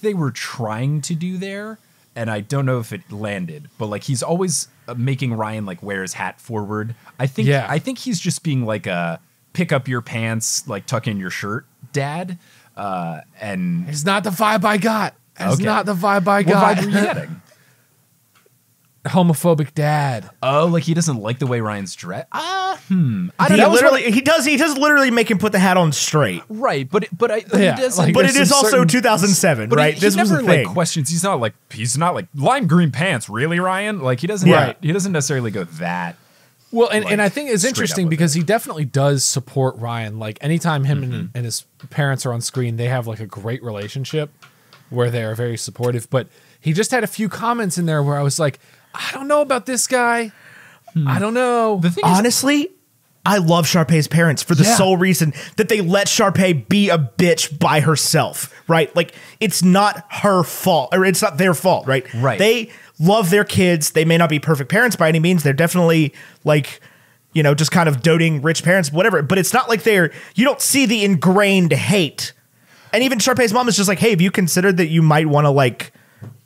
they were trying to do there, and I don't know if it landed, but like he's always making Ryan like wear his hat forward. I think he's just being like a pick up your pants, like tuck in your shirt, dad. And It's not the vibe I got. It's Okay. not the vibe I what got. vibe were you getting? Homophobic dad. Oh, like he doesn't like the way Ryan's dressed. I don't He know. literally he does literally make him put the hat on straight. Right, but Yeah, he does like- But There's it is some also certain- 2007, But right? he This was never the thing. like questions. He's not like lime green pants, really, Ryan? Like he doesn't. Right. He doesn't necessarily go that. Well, and Like, I think it's straight up interesting with because he definitely does support Ryan. Like anytime him and his parents are on screen, they have like a great relationship where they are very supportive. But he just had a few comments in there where I was like, I don't know about this guy. I don't know. The thing is, Honestly, I love Sharpay's parents for the Yeah. sole reason that they let Sharpay be a bitch by herself, right? Like it's not her fault, or it's not their fault, right? Right. They love their kids. They may not be perfect parents by any means. They're definitely like you know, just kind of doting rich parents, whatever. But it's not like you don't see the ingrained hate. And even Sharpay's mom is just like, hey, have you considered that you might want to like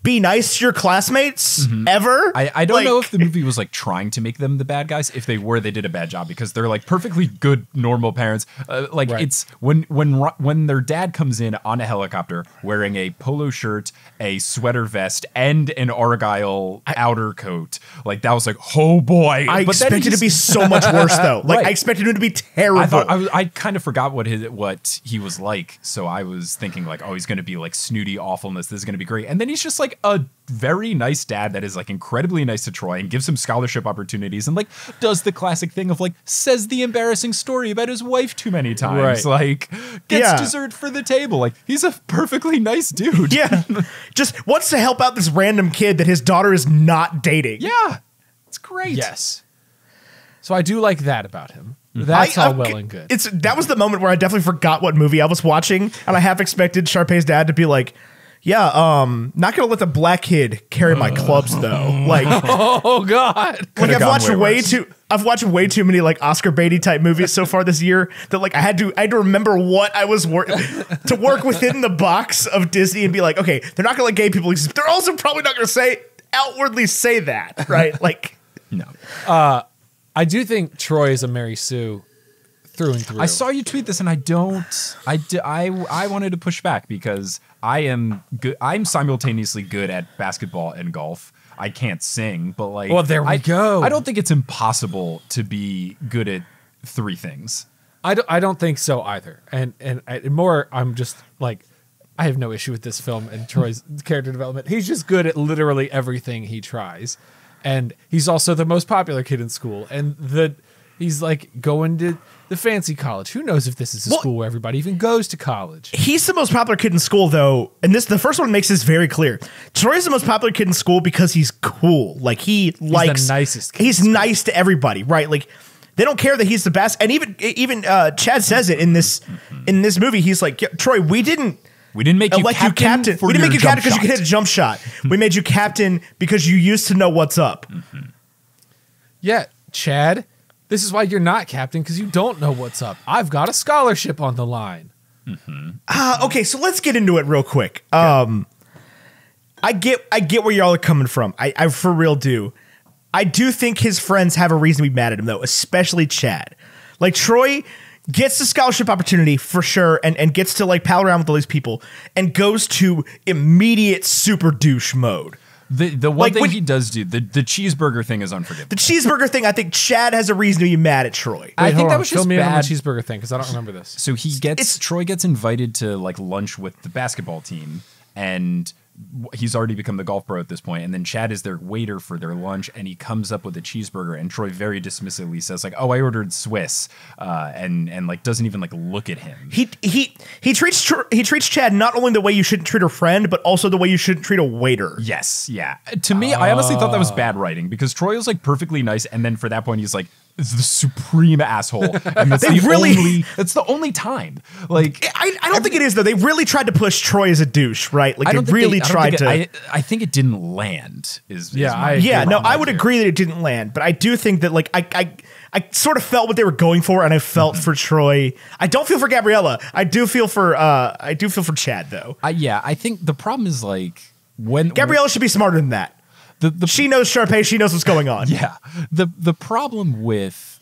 be nice to your classmates ever? I don't know if the movie was like trying to make them the bad guys. If they were, they did a bad job because they're like perfectly good, normal parents. It's when their dad comes in on a helicopter wearing a polo shirt, a sweater vest, and an Argyle outer coat. Like that was like, oh boy. I expected it to be so much worse though. Like I expected him to be terrible. I kind of forgot what he was like. So I was thinking like, oh, he's going to be like snooty awfulness. This is going to be great. And then he's just like a very nice dad that is like incredibly nice to Troy and gives him scholarship opportunities and like does the classic thing of like says the embarrassing story about his wife too many times, like gets dessert for the table. Like he's a perfectly nice dude. Yeah. Just wants to help out this random kid that his daughter is not dating. Yeah. It's great. Yes. So I do like that about him. That's all well and good. That was the moment where I definitely forgot what movie I was watching, and I half expected Sharpay's dad to be like, yeah, not gonna let the black kid carry my clubs though. Like, oh god, like I've watched way too many like Oscar Beatty type movies so far this year that like I had to remember what I was to work within the box of Disney and be like, okay, they're not gonna let gay people exist. They're also probably not gonna outwardly say that, right? Like, no. I do think Troy is a Mary Sue through and through. I saw you tweet this, and I wanted to push back because I am good. I'm simultaneously good at basketball and golf. I can't sing, but like, well, there we go. I don't think it's impossible to be good at three things. I don't think so either. And more, I'm just like, I have no issue with this film and Troy's character development. He's just good at literally everything he tries, and he's also the most popular kid in school, and he's like going to the fancy college. Who knows if this is a school where everybody even goes to college? He's the most popular kid in school, though, and the first one makes this very clear. Troy's the most popular kid in school because he's cool. Like he's the nicest kid. He's nice to everybody, right? Like they don't care that he's the best. And even Chad says it in this movie. He's like, Troy, we didn't make you captain. We didn't make you captain because you could hit a jump shot. We made you captain because you used to know what's up. Yeah, Chad. This is why you're not captain, because you don't know what's up. I've got a scholarship on the line. Okay, so let's get into it real quick. I get where y'all are coming from. I for real do. I do think his friends have a reason to be mad at him, though, especially Chad. Like, Troy gets the scholarship opportunity for sure and gets to, like, pal around with all these people and goes to immediate super douche mode. The one thing he does do, the cheeseburger thing is unforgivable. The cheeseburger thing, I think Chad has a reason to be mad at Troy. I think that was just Fill me in on bad. the cheeseburger thing, because I don't remember this. So Troy gets invited to like lunch with the basketball team, and he's already become the golf pro at this point, and then Chad is their waiter for their lunch, and he comes up with a cheeseburger, and Troy very dismissively says like, "Oh, I ordered Swiss," and like doesn't even like look at him. He treats Chad not only the way you shouldn't treat a friend, but also the way you shouldn't treat a waiter. Yes, yeah. To me, I honestly thought that was bad writing because Troy was like perfectly nice, and then for that point, he's like, is the supreme asshole, and that's that's the only time. Like, I don't think it is though. They really tried to push Troy as a douche, right? Like they really tried to. I think it didn't land. I would agree that it didn't land, but I do think that like I sort of felt what they were going for, and I felt for Troy. I don't feel for Gabriella. I do feel for Chad though. I think the problem is like when Gabriella should be smarter than that. She knows Sharpay. She knows what's going on. Yeah. The problem with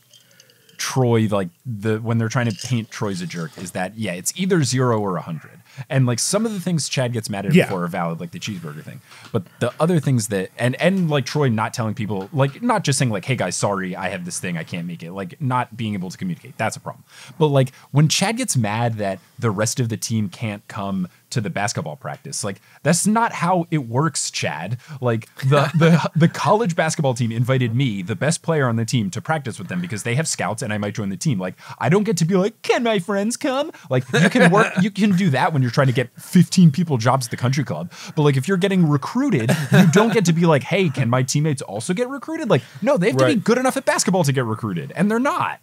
Troy, like when they're trying to paint Troy as a jerk, is that it's either 0 or 100. And like some of the things Chad gets mad at him for are valid, like the cheeseburger thing. But the other things that and like Troy not telling people, like not just saying like, hey guys, sorry, I have this thing, I can't make it. Like not being able to communicate, that's a problem. But like when Chad gets mad that the rest of the team can't come to the basketball practice, like that's not how it works, Chad. Like the college basketball team invited me, the best player on the team, to practice with them because they have scouts and I might join the team. Like I don't get to be like, can my friends come? Like you can do that when you're trying to get 15 people jobs at the country club. But like if you're getting recruited, you don't get to be like, hey, can my teammates also get recruited? Like no, they have to be good enough at basketball to get recruited, and they're not.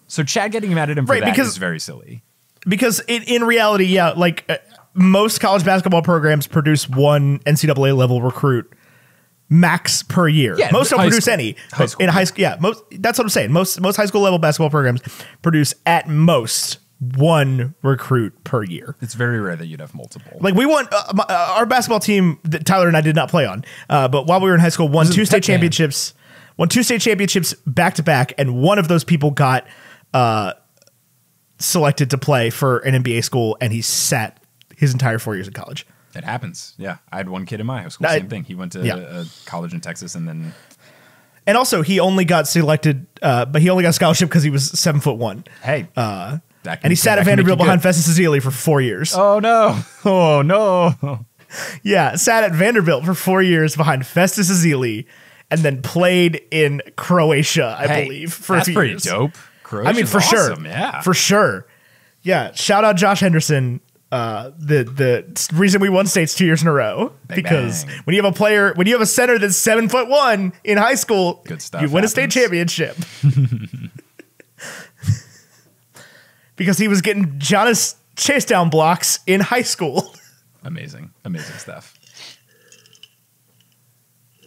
So Chad getting mad at him for that is very silly. Because in reality, most college basketball programs produce one NCAA level recruit max per year. Yeah, most don't high produce school. any. High But school, in high school, yeah, that's what I'm saying. Most high school level basketball programs produce at most one recruit per year. It's very rare that you'd have multiple. Like we won our basketball team that Tyler and I did not play on, but while we were in high school, won Was it two state Pep Band? championships. Won two state championships back to back, and one of those people got selected to play for an NBA school, and he sat his entire 4 years in college. It happens. Yeah. I had one kid in my high school. I- Same thing. He went to yeah. a college in Texas and then And also, he only got selected, but he only got a scholarship because he was 7'1". hey. And he sat at Vanderbilt behind Festus Ezeli for 4 years. Oh no. Oh no. Yeah, sat at Vanderbilt for 4 years behind Festus Ezeli, and then played in Croatia, I believe, for a few years. That's pretty dope. I mean, Croatia's for awesome, sure. Yeah. For sure. Yeah. Shout out Josh Henderson. The reason we won states 2 years in a row, Bang, because bang. when you have a center that's 7'1" in high school, Good stuff you win a state happens. championship. Because he was getting Giannis chase down blocks in high school. Amazing. Amazing stuff.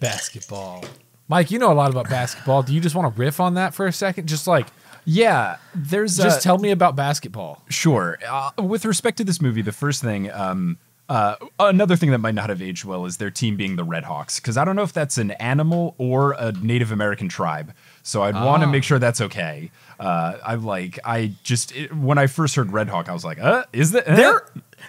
Basketball. Mike, you know a lot about basketball. Do you just want to riff on that for a second? Just like, Yeah. There's just tell me about basketball. Sure. With respect to this movie, the first thing, another thing that might not have aged well is their team being the Red Hawks, because I don't know if that's an animal or a Native American tribe. So I'd want to make sure that's okay. When I first heard Red Hawk, I was like, is that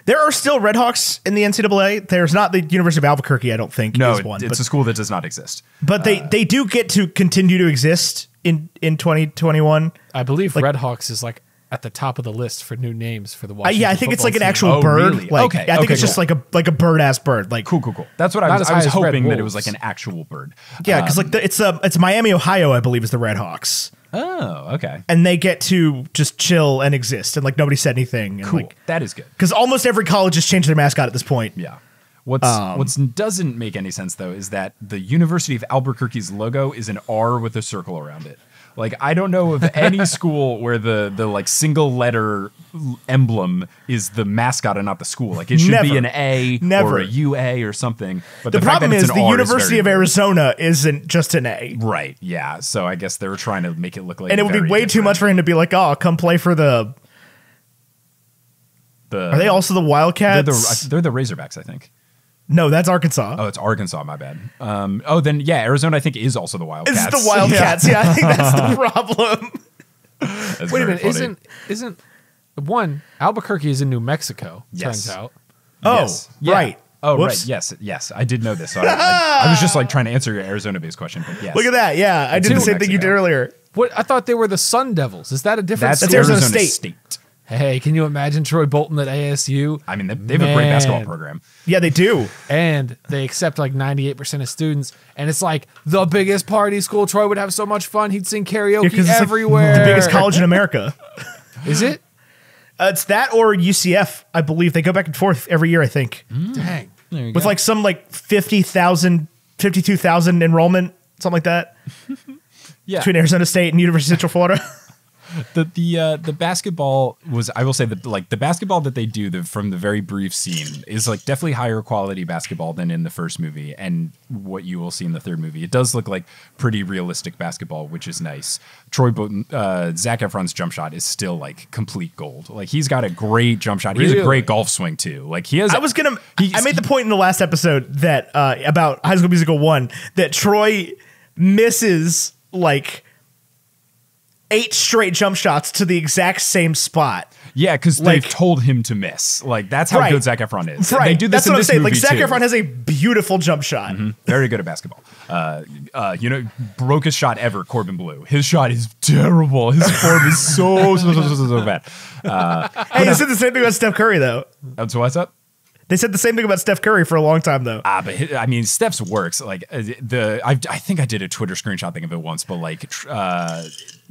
There are still Red Hawks in the NCAA. There's not the University of Albuquerque, I don't think, No, is one. it's a school that does not exist. But they do get to continue to exist in 2021. I believe Red Hawks is like at the top of the list for new names for the Washington Yeah, I think it's like an football actual Oh, bird. really? Like, Okay, I think okay, it's just cool. like a bird ass bird. Like Cool. That's what I Not was, as I was high as Red hoping that it Wolves. was like an actual bird. yeah, because it's Miami, Ohio, I believe, is the Red Hawks, Oh, okay. and they get to just chill and exist, and like nobody said anything. And, Cool. That is good. Because almost every college has changed their mascot at this point. Yeah. What's doesn't make any sense though is that the University of Albuquerque's logo is an R with a circle around it. Like, I don't know of any school where the like single letter emblem is the mascot and not the school. Like, it should be an A Never. or a UA or something. But The fact problem that it's is an the R University very of weird. Arizona isn't just an A. Right. Yeah. So I guess they were trying to make it look like, And it would be very way too different. much for him to be like, oh, come play for the. Are they also the Wildcats? They're the Razorbacks, I think. No, that's Arkansas. Oh, it's Arkansas. My bad. Then yeah, Arizona I think is also the Wildcats. It's the Wildcats. Yeah, I think that's the problem. That's Wait a very minute, funny. isn't one Albuquerque is in New Mexico? Yes. Turns out. Oh, Yes. Yeah. right. Oh, Whoops. right. Yes. I did know this. So I was just like trying to answer your Arizona-based question, but yes. Look at that. Yeah, I did the in same thing you did Mexico. earlier. What I thought they were the Sun Devils. Is that a different? That's school? Arizona Arizona State. State. Hey, can you imagine Troy Bolton at ASU? I mean, they have a great basketball Man. program. Yeah, they do. And they accept like 98% of students, and it's like the biggest party school. Troy would have so much fun. He'd sing karaoke 'Cause it's like everywhere. the biggest college in America. Is it? It's that or UCF, I believe. They go back and forth every year, I think. Dang. There you With go. like some like 50,000, 52,000 enrollment, something like that, yeah. between Arizona State and University of Central Florida. The basketball was, I will say that like the basketball that they do from the very brief scene is like definitely higher quality basketball than in the first movie and what you will see in the third movie. It does look like pretty realistic basketball, which is nice. Troy Bolton, Zac Efron's jump shot is still like complete gold. Like, he's got a great jump shot. He has a Really? great golf swing too. Like, he has. I made the point in the last episode that about High School Musical 1 that Troy misses like 8 straight jump shots to the exact same spot. Yeah, because Like- they've told him to miss. Like, that's how Right. good Zac Efron is. Right. They do this That's in what I'm this saying. Like, movie, Zac too. Efron has a beautiful jump shot. Very good at basketball. Brokest shot ever, Corbin Blue. His shot is terrible. His form is so bad. Hey, they said the same thing about Steph Curry, though. So what's up? They said the same thing about Steph Curry for a long time, though. I mean, Steph's works. Like, I think I did a Twitter screenshot thing of it once, but like,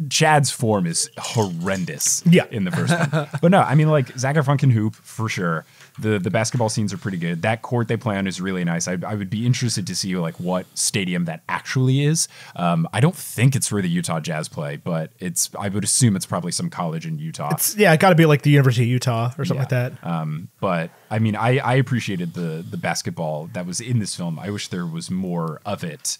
Chad's form is horrendous. Yeah. In the first one, but no, I mean, like, Zac Efron can hoop for sure. The basketball scenes are pretty good. That court they play on is really nice. I would be interested to see like what stadium that actually is. I don't think it's where the Utah Jazz play, but I would assume it's probably some college in Utah. It got to be like the University of Utah or something like that. But I mean, I appreciated the basketball that was in this film. I wish there was more of it.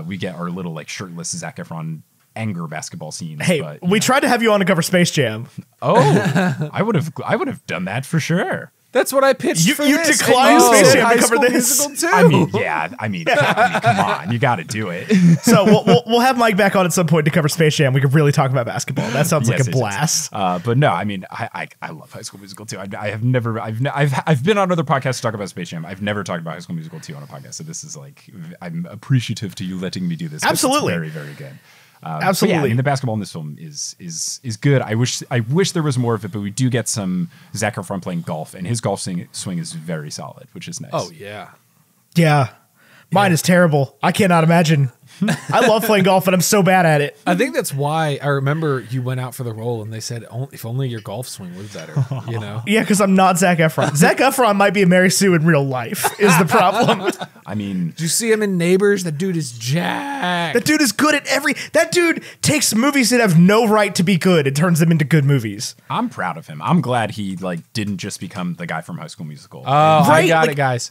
We get our little like shirtless Zac Efron anger basketball scenes. Hey, but, we tried to have you on to cover Space Jam. Oh, I would have done that for sure. That's what I pitched. You declined Space Jam to cover this. Too. I mean, come on, you got to do it. So we'll have Mike back on at some point to cover Space Jam. We could really talk about basketball. That sounds like a blast. But no, I mean, I love High School Musical 2. I've been on other podcasts to talk about Space Jam. I've never talked about High School Musical 2 on a podcast. So this is like, I'm appreciative to you letting me do this. Absolutely, it's very, very good. Absolutely. Yeah, I mean, the basketball in this film is good. I wish there was more of it, but we do get some Zac Efron playing golf, and his golf swing is very solid, which is nice. Oh yeah, yeah. Mine is terrible. I cannot imagine. I love playing golf, but I'm so bad at it. I think that's why I remember you went out for the role, and they said, "If only your golf swing was better." You know? Yeah, because I'm not Zac Efron. Zac Efron might be a Mary Sue in real life. Is the problem? I mean, did you see him in Neighbors? That dude is jacked. That dude is good at That dude takes movies that have no right to be good and turns them into good movies. I'm proud of him. I'm glad he like didn't just become the guy from High School Musical. Oh, I got it, guys.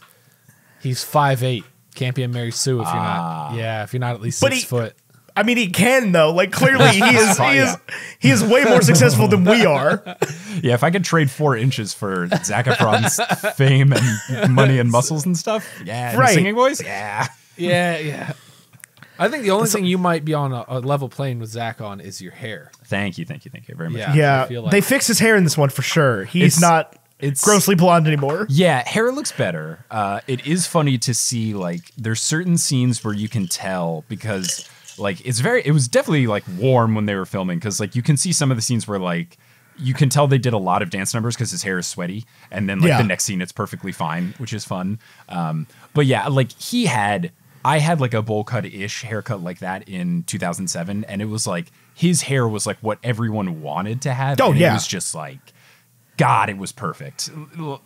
He's 5'8". Can't be a Mary Sue if you're not. Yeah, if you're not at least 6 foot. I mean, he can though. Like clearly, he is way more successful than we are. Yeah, if I could trade 4 inches for Zac Efron's fame and money and muscles and stuff, yeah, and singing voice, yeah. I think the only thing you might be on a level plane with Zach on is your hair. Thank you very much. Yeah, they fixed his hair in this one for sure. He's not. It's grossly blonde anymore. Yeah, hair looks better. It is funny to see, like, there's certain scenes where you can tell because, like, it was definitely, like, warm when they were filming because, like, you can see some of the scenes where, like, you can tell they did a lot of dance numbers because his hair is sweaty. And then, like, the next scene, it's perfectly fine, which is fun. But, yeah, like, I had, like, a bowl cut-ish haircut like that in 2007. And it was, like, his hair was, like, what everyone wanted to have. Oh, and yeah. It was just, like... God, it was perfect.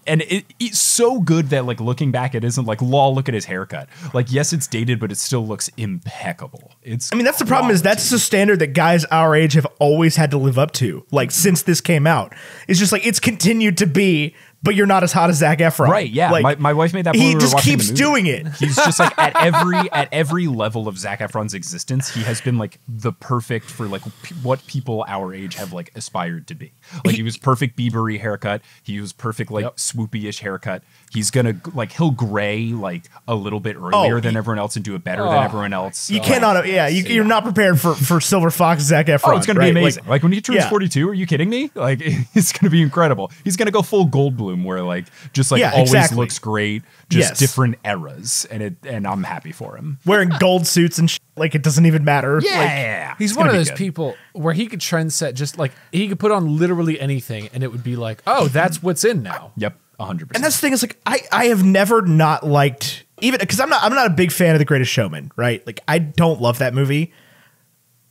And it's so good that, like, looking back, it isn't like, lol, look at his haircut. Like, yes, it's dated, but it still looks impeccable. I mean, that's the problem is that's a standard that guys our age have always had to live up to, like, since this came out. It's just like, it's continued to be, but you're not as hot as Zac Efron. Right, yeah. Like, my wife made that point. He just keeps doing it. He's just like, at every level of Zac Efron's existence, he has been, like, the perfect for, like, what people our age have, like, aspired to be. Like, he was perfect Bieber-y haircut. He was perfect, like, swoopy-ish haircut. He's gonna, like, he'll gray, like, a little bit earlier than everyone else and do it better than everyone else. You cannot, you're not prepared for Silver Fox Zac Efron. Oh, it's gonna be amazing. Like, when he turns 42, are you kidding me? Like, it's gonna be incredible. He's gonna go full Goldblum, where, like, just, like, always looks great, just different eras, and I'm happy for him. Wearing gold suits and like, it doesn't even matter. Yeah. He's one of those people where he could trend set, just like, he could put on literally anything, and it would be like, oh, that's what's in now. Yep. 100%. And that's the thing is, like, I have never not liked, even because I'm not a big fan of The Greatest Showman, right? Like, I don't love that movie.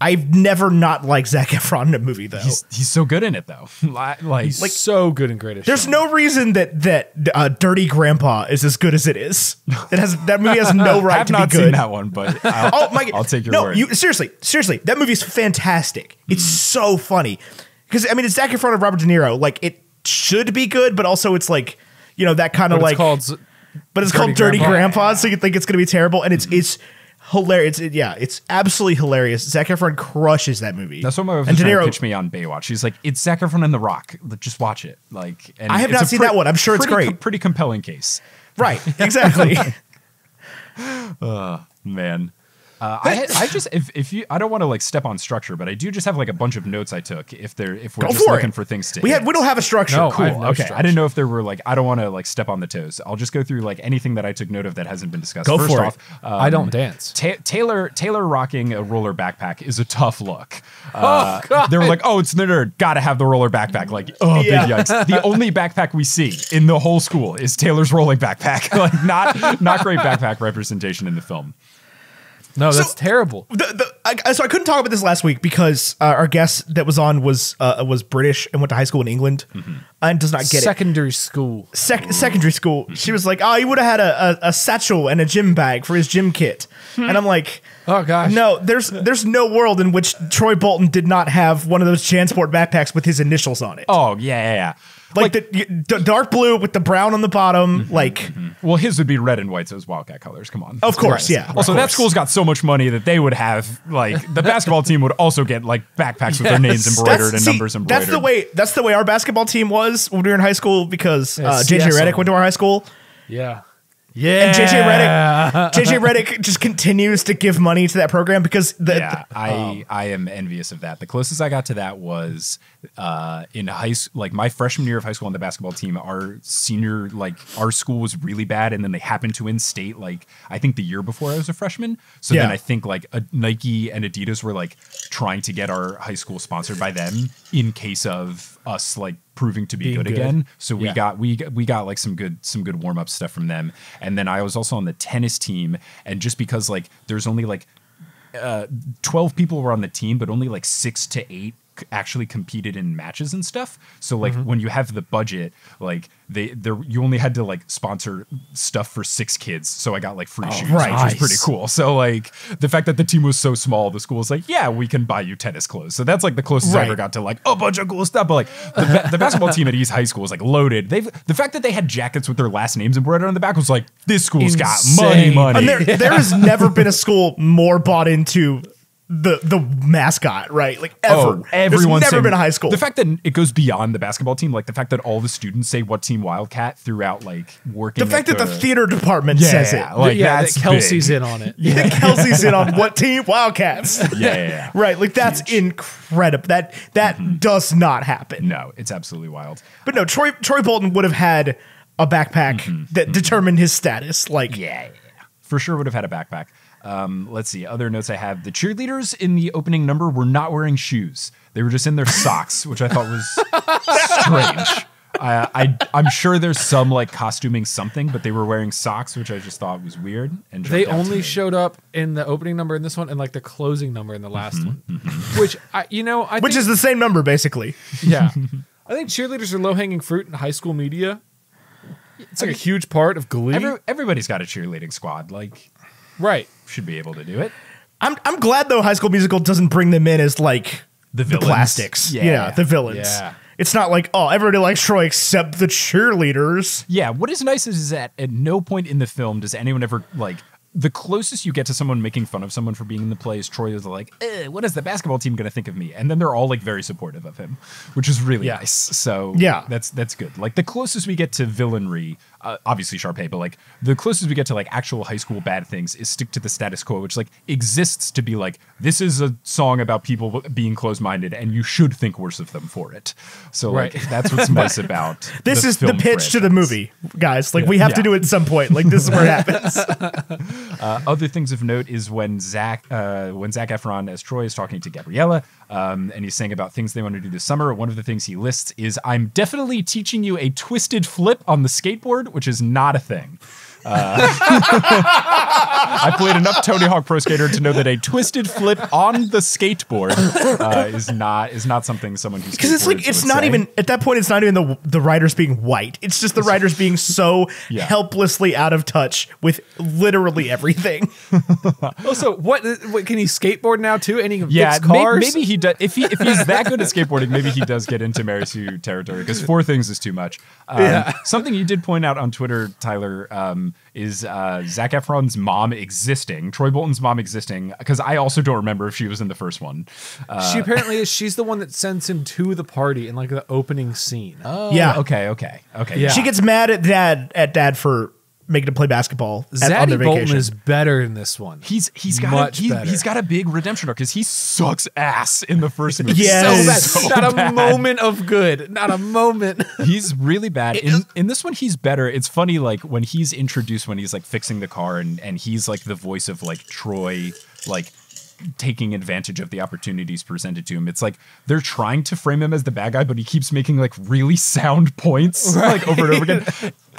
I've never not liked Zac Efron in a movie, though. He's so good in it, though. He's like so good in Greatest There's Showman. no reason that Dirty Grandpa is as good as it is. That movie has no right to be good. I have not seen that one, but I'll take your word. Seriously, that movie's fantastic. It's so funny. Because, I mean, it's Zac Efron and Robert De Niro. Like, it should be good, but also it's like, you know, that kind of like... But it's called Dirty Grandpa, so you think it's going to be terrible. And it's hilarious. It's absolutely hilarious. Zac Efron crushes that movie. That's what my wife was trying to pitch me on Baywatch. She's like, it's Zac Efron and The Rock. Just watch it. Like, and I have not seen that one. I'm sure it's great. Pretty compelling case. Right. Exactly. Man. I just if you I don't want to like step on structure, but I do just have like a bunch of notes I took if we're just looking for things to we don't have a structure. No, cool. No okay. structure. I didn't know if there were like I don't want to like step on the toes. I'll just go through like anything that I took note of that hasn't been discussed. First off, I don't dance. Taylor rocking a roller backpack is a tough look. Oh God. They were like, oh, it's the nerd. Gotta have the roller backpack. Like, oh, big yikes. The only backpack we see in the whole school is Taylor's rolling backpack. Like, not great backpack representation in the film. No, that's terrible. So I couldn't talk about this last week because our guest that was on was British and went to high school in England and does not get Secondary school. Secondary school. She was like, oh, he would have had a satchel and a gym bag for his gym kit. And I'm like, oh gosh, no, there's no world in which Troy Bolton did not have one of those JanSport backpacks with his initials on it. Oh yeah. Like the dark blue with the brown on the bottom, Well, his would be red and white, so it's Wildcat colors. Come on. Of course, yeah. Also, that school's got so much money that they would have, like, the basketball team would also get, like, backpacks with their names embroidered and numbers embroidered. That's the way our basketball team was when we were in high school because JJ Redick went to our high school. Yeah. And JJ Redick just continues to give money to that program because I am envious of that. The closest I got to that was in high school, like my freshman year of high school on the basketball team. Our school was really bad, and then they happened to win state. Like I think the year before I was a freshman. So then I think like Nike and Adidas were like trying to get our high school sponsored by them in case of us like proving to be good again. So we got like some good warm up stuff from them. And then I was also on the tennis team, and just because like there's only like 12 people were on the team, but only like 6 to 8 actually competed in matches and stuff. So like when you have the budget, like you only had to like sponsor stuff for 6 kids. So I got like free shoes, which was pretty cool. So like the fact that the team was so small, the school was like, yeah, we can buy you tennis clothes. So that's like the closest I ever got to like a bunch of cool stuff. But like the basketball team at East High School was like loaded. The fact that they had jackets with their last names embroidered on the back was like, this school's got money. And there has never been a school more bought into the mascot, right? Like ever. Everyone's never been a high school. The fact that it goes beyond the basketball team, like the fact that all the students say what team Wildcat throughout like working. The fact that the theater department says it. Like that's that Kelsey's big. in on it. Kelsey's in on what team? Wildcats. Yeah. Right. Like that's incredible. That does not happen. No, it's absolutely wild. But no, Troy Bolton would have had a backpack that determined his status. Like for sure would have had a backpack. Let's see. Other notes I have. The cheerleaders in the opening number were not wearing shoes. They were just in their socks, which I thought was strange. I'm sure there's some like costuming something, but they were wearing socks, which I just thought was weird. And they only showed up in the opening number in this one and like the closing number in the last one, which I think is the same number basically. Yeah, I think cheerleaders are low hanging fruit in high school media. It's like a huge part of Glee. Everybody's got a cheerleading squad. Like, right. Should be able to do it. I'm glad though High School Musical doesn't bring them in as like the plastics. Yeah, the villains. Yeah. It's not like, oh, everybody likes Troy except the cheerleaders. Yeah, what is nice is that at no point in the film does anyone ever like the closest you get to someone making fun of someone for being in the play is Troy is like, what is the basketball team going to think of me? And then they're all like very supportive of him, which is really nice. So that's good. Like the closest we get to villainry, obviously Sharpay, but like the closest we get to like actual high school bad things is stick to the status quo, which like exists to be like, this is a song about people being closed-minded and you should think worse of them for it. So like that's what's nice about this is the pitch to the movie, guys. Like we have to do it at some point. Like this is where it happens. Other things of note is when Zac Efron as Troy is talking to Gabriella, and he's saying about things they want to do this summer. One of the things he lists is, I'm definitely teaching you a twisted flip on the skateboard, which is not a thing. I played enough Tony Hawk Pro Skater to know that a twisted flip on the skateboard is not something someone who's because it's not even at that point. It's not even the writers being white. It's just the writers being so helplessly out of touch with literally everything. Also, what can he skateboard now too? And he can fix cars? Maybe he does. If he's that good at skateboarding, maybe he does get into Mary Sue territory because 4 things is too much. Something you did point out on Twitter, Tyler, is Zac Efron's mom existing, Troy Bolton's mom existing, because I also don't remember if she was in the first one. She apparently is. She's the one that sends him to the party in like the opening scene. Oh, yeah. Okay. Yeah. She gets mad at dad for making him play basketball on their vacation. Bolton is better in this one. He's got a big redemption arc because he sucks ass in the first movie. Not a moment of good. Not a moment. He's really bad. In this one, he's better. It's funny, like when he's introduced, when he's like fixing the car and he's like the voice of like Troy, like taking advantage of the opportunities presented to him. It's like they're trying to frame him as the bad guy, but he keeps making like really sound points like over and over again.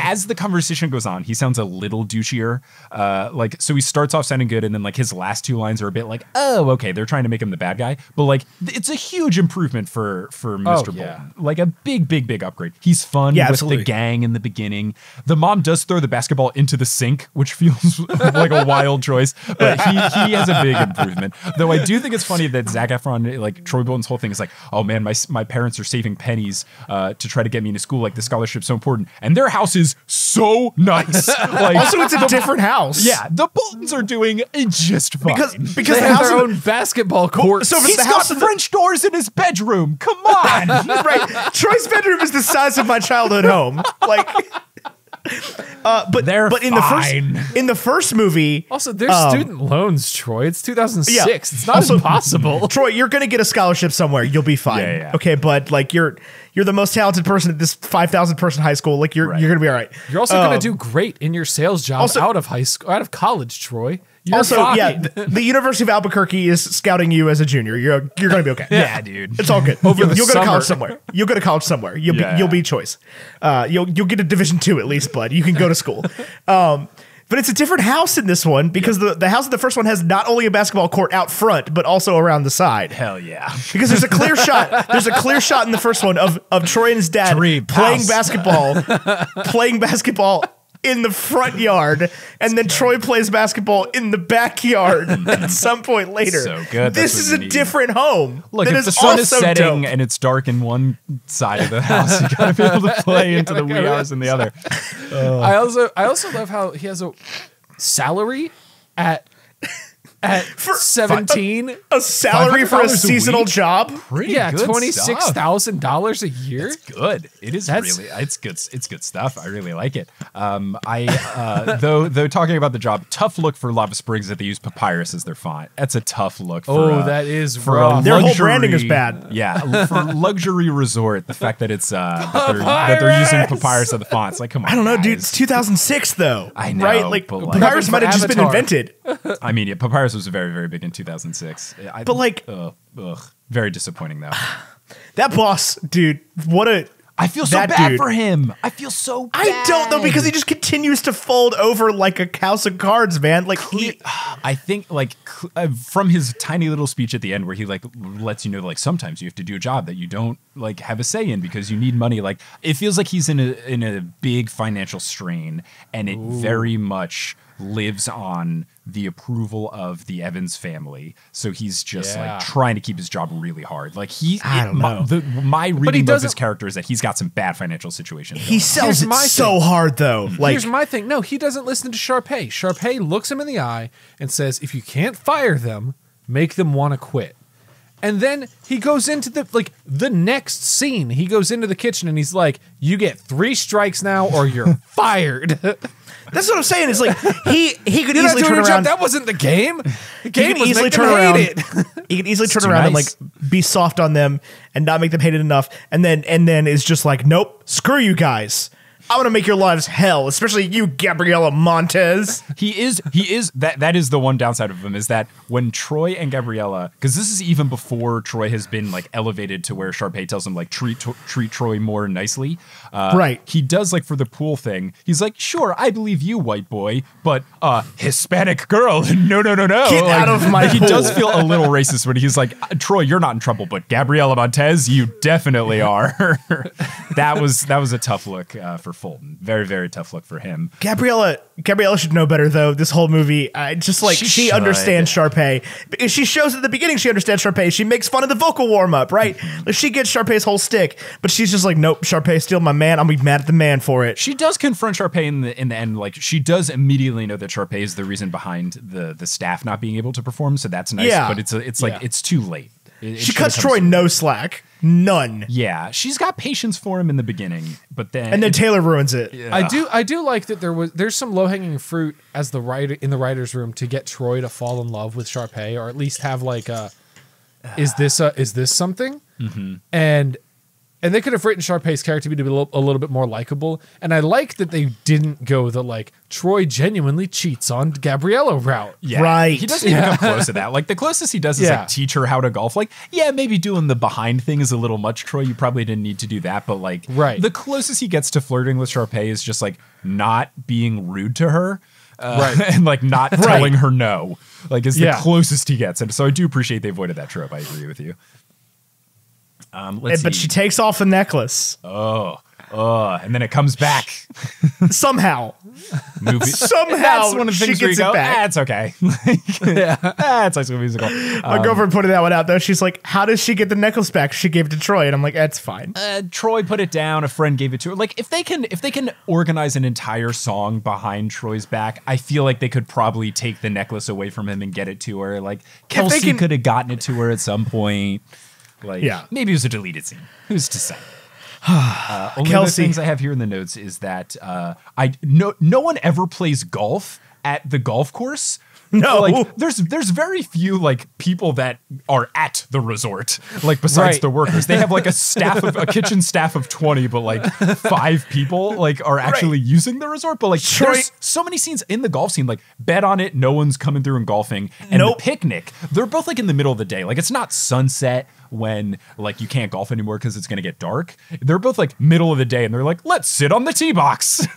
as the conversation goes on, he sounds a little douchier. Like, so he starts off sounding good, and then like his last two lines are a bit like, oh, okay, they're trying to make him the bad guy. But like, it's a huge improvement for Mr. Bolton. Like a big upgrade. He's fun with absolutely. the gang in the beginning. The mom does throw the basketball into the sink, which feels like a wild choice, but he has a big improvement. Though I do think it's funny that Zac Efron, like Troy Bolton's whole thing is like, oh man, my parents are saving pennies to try to get me into school. Like the scholarship's so important, and their house is so nice. Like, Also, it's a different house. yeah, the Boltons are doing just fine because They the have house their own basketball court. so if He's the got house in the- French doors in his bedroom. Come on. right. Troy's bedroom is the size of my childhood home. Like, but They're in the first movie, Also, there's student loans, Troy. It's 2006. Yeah. It's not Also- impossible. Troy, you're gonna get a scholarship somewhere. You'll be fine. Yeah. Okay, but like you're the most talented person at this 5,000 person high school. Like you're gonna be all right. You're also going to do great in your sales job also- out of high school, out of college, Troy. You're Also, fine. yeah, the University of Albuquerque is scouting you as a junior. You're gonna be okay. Yeah, dude. It's all good. Over the You'll go to summer. college somewhere. You'll go to college somewhere. You'll be choice. You'll get a Division II at least, bud. You can go to school. But it's a different house in this one because the house in the first one has not only a basketball court out front but also around the side. Hell yeah. Because there's a clear shot. There's a clear shot in the first one of Troy and his dad Dream playing house. basketball in the front yard, and then Troy plays basketball in the backyard at some point later. So good. This That's is what a you need. different home. Look, that if is the sun is also setting dope. and it's dark in one side of the house, you gotta be able to play into the wee hours in the other. I also love how he has a salary at 17. a salary for a $500 a seasonal week? job. Pretty Yeah, good $26,000 a year. It's good. It is That's- really. It's good. It's good stuff. I really like it. Though talking about the job, tough look for Lava Springs that they use papyrus as their font. That's a tough look. For, That is for rough. Their whole branding is bad. Yeah, for luxury resort, the fact that it's that they're using papyrus as the fonts, like, come on. I don't know, dude. guys. It's 2006 though. I know, right? Like but, like- papyrus For might have just been Avatar. invented. I mean, yeah, papyrus was very, very big in 2006. But, like- very disappointing though. That boss, dude. What a. I feel so That bad dude. for him. I feel so bad. I don't know because he just continues to fold over like a house of cards, man. Like I think like from his tiny little speech at the end where he like lets you know like sometimes you have to do a job that you don't like have a say in because you need money. Like it feels like he's in a big financial strain, and it very much lives on the approval of the Evans family. So he's just Yeah. like trying to keep his job really hard. Like I don't know. My he reading of his doesn't- character is that he's got some bad financial situations. he going on. sells Here's it my so hard though. Like Here's my thing. No, he doesn't listen to Sharpay. Sharpay looks him in the eye and says, if you can't fire them, make them want to quit. And then he goes into the next scene. He goes into the kitchen and he's like, you get 3 strikes now or you're fired. that's what I'm saying. Is like he could You're not easily doing turn your job. around. That wasn't the game. The game could was easily make them turn around. hate it. He could easily turn too around nice. and like be soft on them and not make them hate it enough, and then is just like, nope, screw you guys. I'm gonna make your lives hell, especially you, Gabriela Montez. He is that is the one downside of him is that when Troy and Gabriella, because this is even before Troy has been like elevated to where Sharpay tells him like treat Troy more nicely. Right. He does like for the pool thing. He's like, sure, I believe you, white boy, but Hispanic girl, no. Get Like, out of my He pool. does feel a little racist when he's like, Troy, you're not in trouble, but Gabriella Montez, you definitely are. That was a tough look for Fulton. Very, very tough look for him. Gabriella should know better though. This whole movie, just like She she should. understands Sharpay because she shows at the beginning she understands Sharpay. She makes fun of the vocal warm up, right? Like, she gets Sharpay's whole stick, but she's just like, nope, Sharpay's still my man. I'm gonna be mad at the man for it. She does confront Sharpay in the end. Like she does immediately know that Sharpay is the reason behind the staff not being able to perform. So that's nice. Yeah. But it's like it's too late. It She should've cuts come Troy sooner. no slack, none, Yeah, she's got patience for him in the beginning, but then and then Taylor ruins it. I do like that there's some low hanging fruit as the writer in the writers' room to get Troy to fall in love with Sharpay, or at least have like a is this something? And And they could have written Sharpay's character to be a little bit more likable. And I like that they didn't go the like Troy genuinely cheats on Gabriella route. Yeah. Right. He doesn't even come close to that. Like the closest he does is like teach her how to golf. Like, yeah, maybe doing the behind thing is a little much, Troy. You probably didn't need to do that. But like the closest he gets to flirting with Sharpay is just like not being rude to her. And like not telling her no. Like is the closest he gets. And so I do appreciate they avoided that trope. I agree with you. But she takes off a necklace. And then it comes back somehow. Somehow, that's one of the things where you go, it's okay. That's High School Musical. My girlfriend pointed that one out though. She's like, "How does she get the necklace back? She gave it to Troy," and I'm like, "That's fine." Troy put it down. A friend gave it to her. Like, if they can organize an entire song behind Troy's back, I feel like they could probably take the necklace away from him and get it to her. Like, Kelsey could have gotten it to her at some point. Like, maybe it was a deleted scene. Who's to say? Only other things I have here in the notes is that no one ever plays golf at the golf course. No, like there's very few like people that are at the resort, like besides the workers. They have like a kitchen staff of 20, but like 5 people like are actually using the resort. But like there's so many scenes in the golf scene, like bet on it, no one's coming through and golfing. And the picnic, they're both like in the middle of the day. Like it's not sunset when like you can't golf anymore because it's gonna get dark. They're both like middle of the day and they're like, let's sit on the tee box.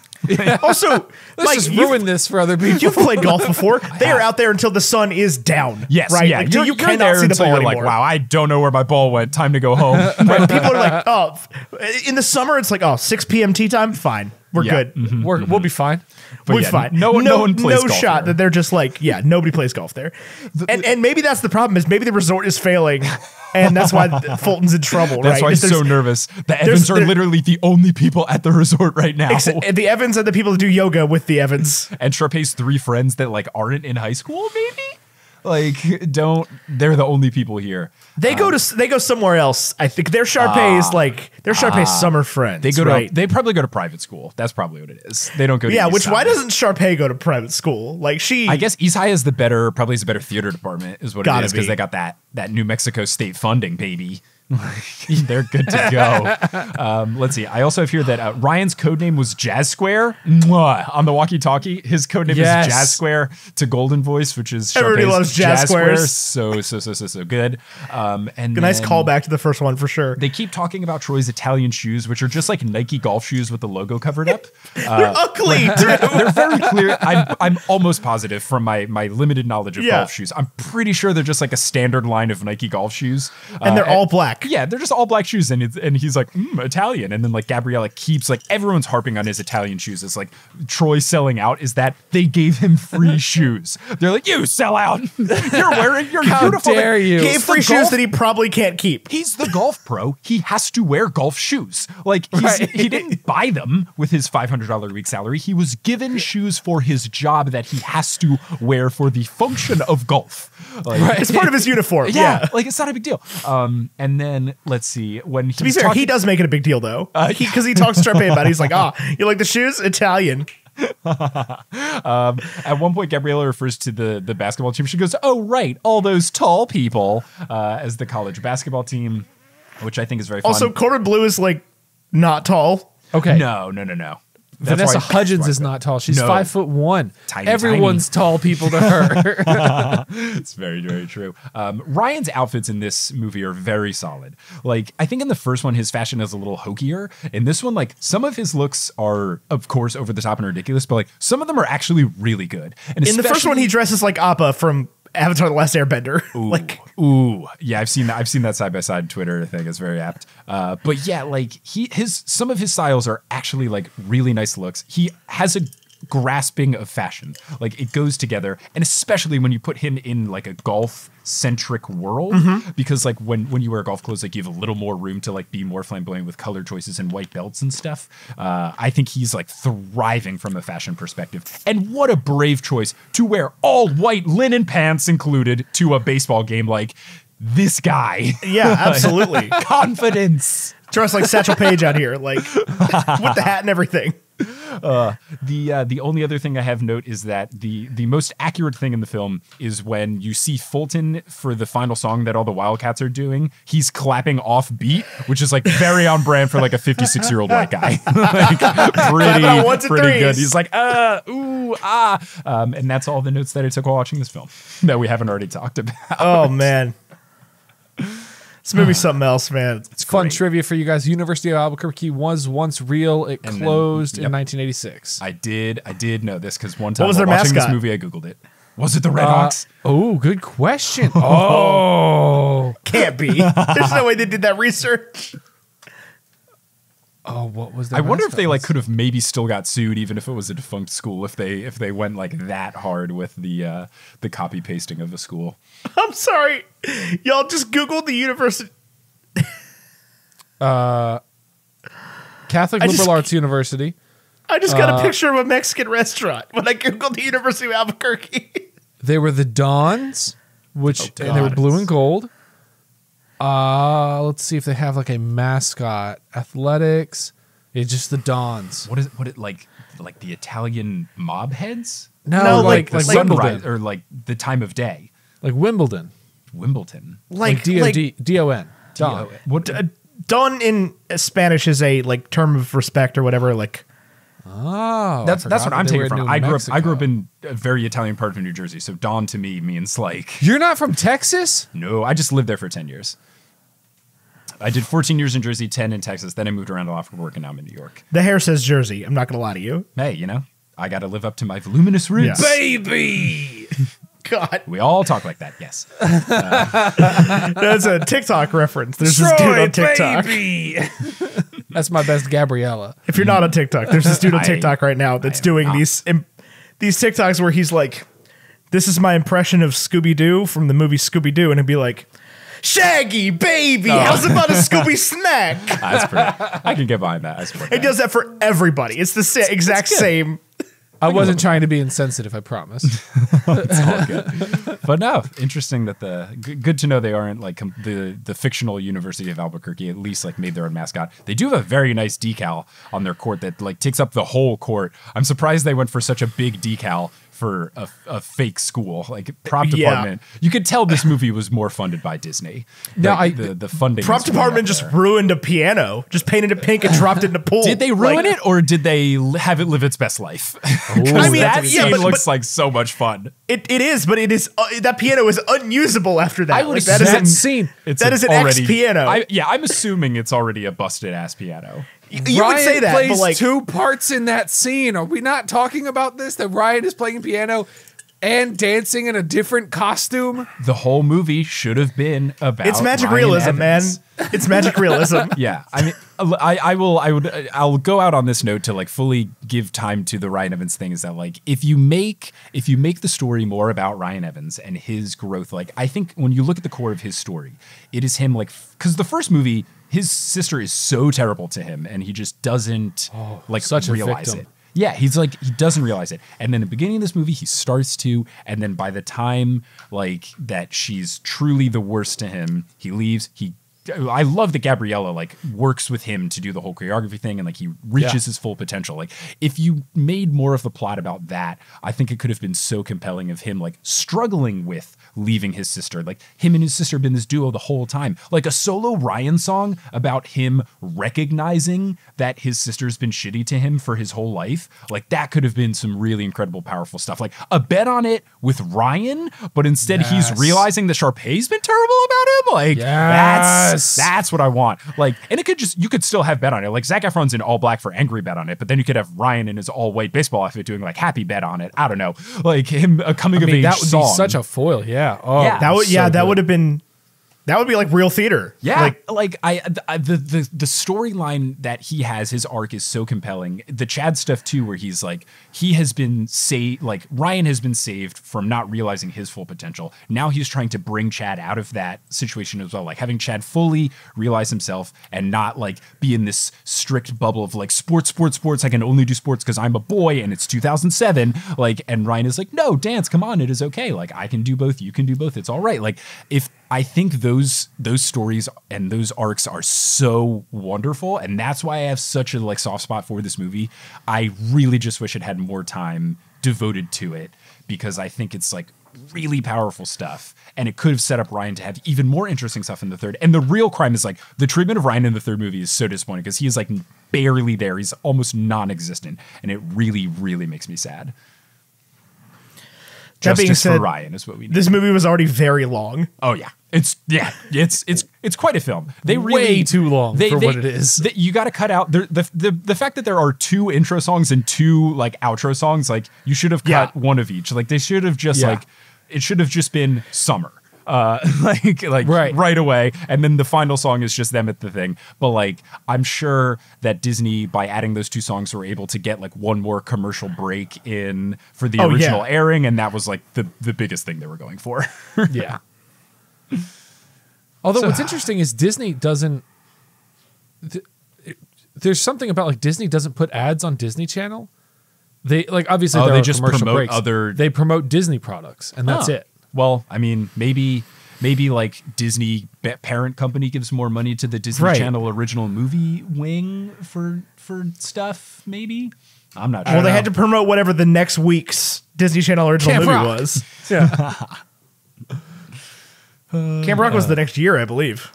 Also, let's just ruin this for other people. You've played golf before. They are out there until the sun is down. Yes, right. Yeah. Like, you cannot see the ball anymore. Like, wow, I don't know where my ball went. Time to go home. Right? People are like, oh, in the summer it's like, 6 p.m. tee time. Fine, we're good. Mm-hmm. We'll be fine. We'll be fine. No one plays golf shot there. that they're just like, nobody plays golf there. And maybe that's the problem. Is maybe the resort is failing. And that's why Fulton's in trouble, right? That's why he's so nervous. The Evans are literally the only people at the resort right now. The Evans are the people who do yoga with the Evans. And Sharpay's 3 friends that like aren't in high school, maybe? Like, they're the only people here. They go somewhere else. I think they're Sharpay's Sharpay's summer friends. They probably go to private school. That's probably what it is. They don't go to why doesn't Sharpay go to private school? Like I guess East High is probably has a better theater department is what it is because they got that New Mexico state funding, baby. They're good to go. Let's see. I also have here that Ryan's codename was Jazz Square. Mwah, on the walkie-talkie. His codename is Jazz Square to Golden Voice, which is everybody loves Jazz Squares. So good. And a nice callback to the first one for sure. They keep talking about Troy's Italian shoes, which are just like Nike golf shoes with the logo covered up. They're ugly. They're very clear. I'm almost positive from my limited knowledge of golf shoes. I'm pretty sure they're just like a standard line of Nike golf shoes, and they're all black. Yeah, they're just all black shoes, and he's like Italian, and then like Gabriella keeps like everyone's harping on his Italian shoes. It's like Troy selling out is that they gave him free shoes. They're like, you sell out. You're wearing your How beautiful. dare you? He gave free shoes that he probably can't keep. He's the golf pro. He has to wear golf shoes. Like he didn't buy them with his $500 a week salary. He was given shoes for his job that he has to wear for the function of golf. Like, it's part of his uniform. Yeah, like it's not a big deal. And then let's see when to be fair, he does make it a big deal though, because he talks to Sharpay about it. He's like, you like the shoes? Italian. At one point, Gabriella refers to the basketball team. She goes, "Oh right, all those tall people," as the college basketball team, which I think is very fun. Also, Corbin Bleu is like not tall. Okay, no. Vanessa Hudgens is not tall. She's 5'1". Tiny, Everyone's tall people to her. It's very, very true. Ryan's outfits in this movie are very solid. Like, I think in the first one, his fashion is a little hokier. In this one, like, some of his looks are, of course, over the top and ridiculous, but like, some of them are actually really good. And in the first one, he dresses like Appa from Avatar: The Last Airbender. Yeah, I've seen that side by side Twitter. I think it's very apt. But yeah, like some of his styles are actually like really nice looks. He has a grasping of fashion, like it goes together, and especially when you put him in like a golf centric world, because like when you wear golf clothes, like you have a little more room to like be more flamboyant with color choices and white belts and stuff. I think he's like thriving from a fashion perspective, and what a brave choice to wear all white linen pants included to a baseball game. Like this guy, yeah, absolutely. Confidence. Dressed like Satchel Paige out here, like with the hat and everything. The only other thing I have note is that the most accurate thing in the film is when you see Fulton for the final song that all the Wildcats are doing. He's clapping off beat, which is like very on brand for like a 56-year-old white guy. Like, pretty good. He's like, ooh, ah. And that's all the notes that I took while watching this film that we haven't already talked about. Oh, man. This movie's something else, man. It's fun trivia for you guys. University of Albuquerque was once real. It closed in 1986. I did know this because one time what was while their watching mascot? this movie, I Googled it. Was it the Red Hawks? Oh, good question. Oh. Can't be. There's no way they did that research. Oh, what was that? I wonder if they like could have maybe still got sued even if it was a defunct school if they went like that hard with the copy pasting of a school. I'm sorry. Y'all just Googled the university. Catholic Liberal Arts University. I just got a picture of a Mexican restaurant when I Googled the University of Albuquerque. They were the Dons, which and they were blue and gold. Let's see if they have like a mascot. Athletics. It's just the Dons. What it like the Italian mob heads? No, like sunrise Wimbledon. or like the time of day. Like Wimbledon. Like D-O-N. Don. What Don in Spanish is a like term of respect or whatever. Like, oh, that's what I'm taking from. I grew Mexico. up in a very Italian part of New Jersey, so Don to me means like You're not from Texas? no. I just lived there for 10 years. I did 14 years in Jersey, 10 in Texas. Then I moved around a lot for work, and now I'm in New York. the hair says Jersey. I'm not going to lie to you. Hey, you know, I got to live up to my voluminous roots. Yeah. Baby! God. We all talk like that, yes. That's a TikTok reference. There's this dude on TikTok. Baby! That's my best Gabriella. If you're not on TikTok, there's this dude on I- TikTok right now that's doing not. these TikToks where he's like, this is my impression of Scooby-Doo from the movie Scooby-Doo. And it'd be like, Shaggy, baby, how's about a Scooby snack? That's pretty. I can get behind that. I support He that. does that for everybody. It's the exact same. I wasn't trying to be insensitive, I promise. But no, interesting that good to know they aren't like the fictional University of Albuquerque at least like made their own mascot. They do have a very nice decal on their court that like takes up the whole court. I'm surprised they went for such a big decal for a fake school, like prop department. You could tell this movie was more funded by Disney. Now, Like, the funding Prop is way department up just there. ruined a piano, just painted it pink and dropped it in the pool. Did they ruin it or did they have it live its best life? I mean, that yeah, scene but looks like so much fun. It is, but it is that piano is unusable after that. I would Like, that is that an- scene. That is an X piano. I'm assuming it's already a busted ass piano. You would say that, plays but like, two parts in that scene. Are we not talking about this? That Ryan is playing piano and dancing in a different costume? The whole movie should have been about it's magic Ryan realism, Evans. man. It's magic realism. Yeah, I mean, I'll go out on this note to like fully give time to the Ryan Evans thing. Is that like if you make the story more about Ryan Evans and his growth, like I think when you look at the core of his story, it is him like because the first movie, his sister is so terrible to him, and he just doesn't such a realize victim. it. Yeah, he's like he doesn't realize it, and then at the beginning of this movie, he starts to, and then by the time like that she's truly the worst to him, he leaves. I love that Gabriella like works with him to do the whole choreography thing and like he reaches his full potential. Like if you made more of the plot about that, I think it could have been so compelling of him like struggling with leaving his sister. Like him and his sister have been this duo the whole time. Like a solo Ryan song about him recognizing that his sister's been shitty to him for his whole life. Like that could have been some really incredible, powerful stuff. Like a bet on it with Ryan, but instead he's realizing that Sharpay's been terrible about him. Like that's what I want. Like, and it could just, you could still have bet on it. Like Zac Efron's in all black for angry bet on it, but then you could have Ryan in his all white baseball outfit doing like happy bet on it. I don't know. Like him a coming of age that would song. be such a foil. Yeah. Oh, Yeah. That would have been. That would be like real theater. Yeah, the storyline that he has, his arc is so compelling. The Chad stuff too, where he's like, he has been like Ryan has been saved from not realizing his full potential. Now he's trying to bring Chad out of that situation as well, like having Chad fully realize himself and not like be in this strict bubble of like sports. I can only do sports because I'm a boy and it's 2007. Like, and Ryan is like, no, dance, come on, it is okay. Like I can do both, you can do both. It's all right. Like I think those those stories and those arcs are so wonderful, and that's why I have such a like soft spot for this movie. I really just wish it had more time devoted to it, because I think it's like really powerful stuff, and it could have set up Ryan to have even more interesting stuff in the third. And the real crime is like the treatment of Ryan in the third movie is so disappointing, because he is like barely there. He's almost non-existent, and it really, really makes me sad. That being Justice said, for Ryan is what we need. This movie was already very long. Oh yeah, it's quite a film. They Way really too long for what it is. You got to cut out the fact that there are 2 intro songs and 2 like outro songs. Like you should have cut one of each. Like they should have just like it should have just been Summer. Like right away, and then the final song is just them at the thing. But like I'm sure that Disney, by adding those 2 songs, were able to get like one more commercial break in for the original airing, and that was like the biggest thing they were going for. Yeah. Although what's interesting is Disney doesn't. There's something about like Disney doesn't put ads on Disney Channel. They like obviously they just commercial promote breaks. They promote Disney products, and that's it. Well, I mean, maybe like Disney parent company gives more money to the Disney Channel original movie wing for stuff. Maybe I'm not sure. Well, they had to promote whatever the next week's Disney Channel original movie was. Yeah, Camp Rock was the next year, I believe.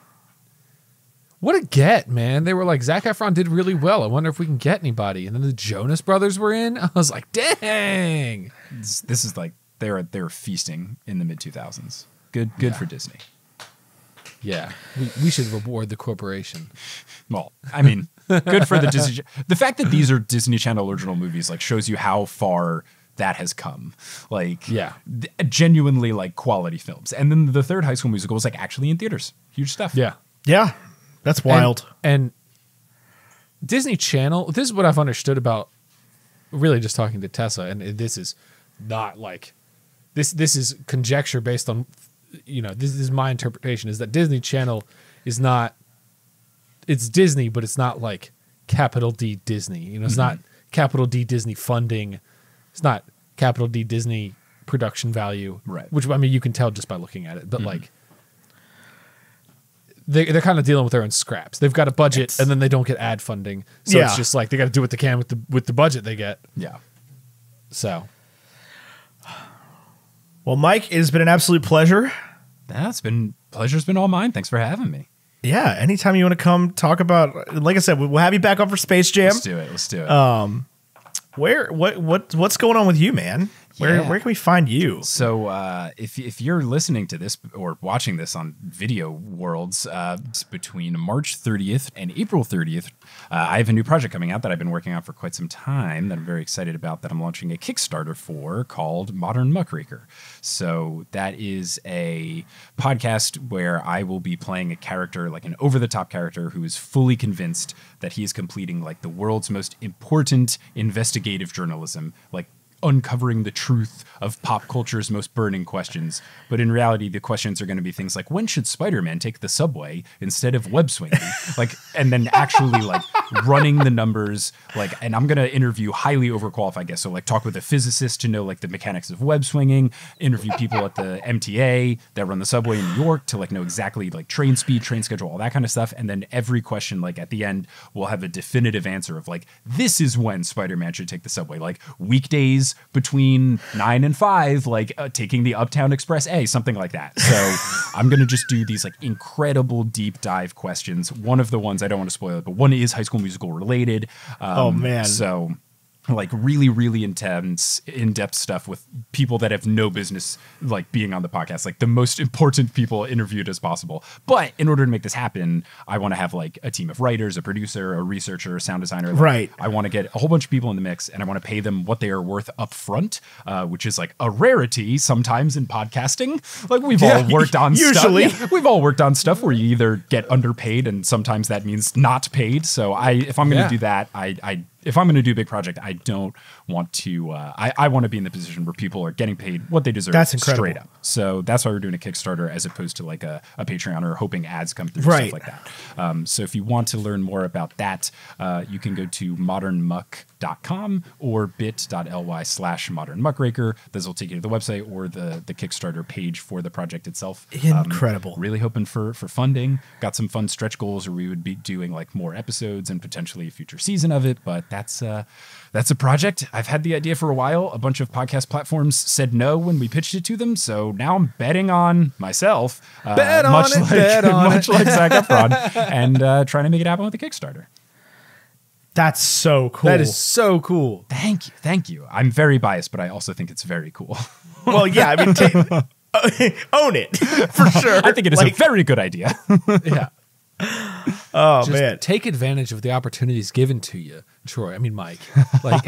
What a get, man! They were like, Zac Efron did really well. I wonder if we can get anybody. And then the Jonas Brothers were in. I was like, dang! This is like. They were feasting in the mid-2000s. Good for Disney. Yeah, we should reward the corporation. Well, I mean, good for the Disney. The fact that these are Disney Channel original movies like shows you how far that has come. Like, genuinely like quality films. And then the third High School Musical was like actually in theaters. Huge stuff. Yeah, that's wild. And Disney Channel. This is what I've understood about. Really, just talking to Tessa, and this is not like. This is conjecture based on, this is my interpretation, is that Disney Channel is not, it's Disney, but it's not like capital D Disney. It's not capital D Disney funding. It's not capital D Disney production value. Right. Which, I mean, you can tell just by looking at it. But like, they're kind of dealing with their own scraps. They've got a budget, and then they don't get ad funding. So it's just like they got to do what they can with the budget they get. Yeah. So... Well, Mike, it has been an absolute pleasure. Pleasure's been all mine. Thanks for having me. Yeah, anytime you want to come talk about, like I said, we'll have you back on for Space Jam. Let's do it. What's going on with you, man? Where can we find you? So if you're listening to this or watching this on Video Worlds between March 30th and April 30th, I have a new project coming out that I've been working on for quite some time that I'm very excited about, that I'm launching a Kickstarter for, called Modern Muckraker. So that is a podcast where I will be playing a character, like an over-the-top character who is fully convinced that he is completing like the world's most important investigative journalism, like uncovering the truth of pop culture's most burning questions. But in reality, the questions are going to be things like, when should Spider-Man take the subway instead of web swinging? Like, and then actually like running the numbers, like, and I'm going to interview highly overqualified guests. So like talk with a physicist to know like the mechanics of web swinging, interview people at the MTA that run the subway in New York to like know exactly like train speed, train schedule, all that kind of stuff. And then every question, like at the end, will have a definitive answer of like, this is when Spider-Man should take the subway, like weekdays between 9 and 5, like taking the Uptown Express A, something like that. So I'm going to just do these like incredible deep dive questions. One of the ones, I don't want to spoil it, but one is High School Musical related. Oh man. So like really, really intense, in-depth stuff with people that have no business like being on the podcast, like the most important people interviewed as possible. But in order to make this happen, I want to have like a team of writers, a producer, a researcher, a sound designer. Like, right. I want to get a whole bunch of people in the mix, and I want to pay them what they are worth up front, which is like a rarity sometimes in podcasting. Like we've all worked on usually. stuff. Yeah, we've all worked on stuff where you either get underpaid, and sometimes that means not paid. So if I'm going to do that, if I'm going to do a big project, I don't want to. I want to be in the position where people are getting paid what they deserve. That's incredible. Straight up. So that's why we're doing a Kickstarter as opposed to like a Patreon or hoping ads come through, Right. stuff like that. So if you want to learn more about that, you can go to modernmuck.com or bit.ly/modernmuckraker. Those will take you to the website or the Kickstarter page for the project itself. Incredible. Really hoping for funding. Got some fun stretch goals where we would be doing like more episodes and potentially a future season of it. But that's a project. I've had the idea for a while. A bunch of podcast platforms said no when we pitched it to them. So now I'm betting on myself. Bet on much it, like, bet on much it. like Zac Efron, and trying to make it happen with the Kickstarter. That's so cool. That is so cool. Thank you. I'm very biased, but I also think it's very cool. Well, yeah, I mean, own it for sure. I think it is a very good idea. Yeah. Oh, Just man. take advantage of the opportunities given to you, Troy. I mean, Mike. Like,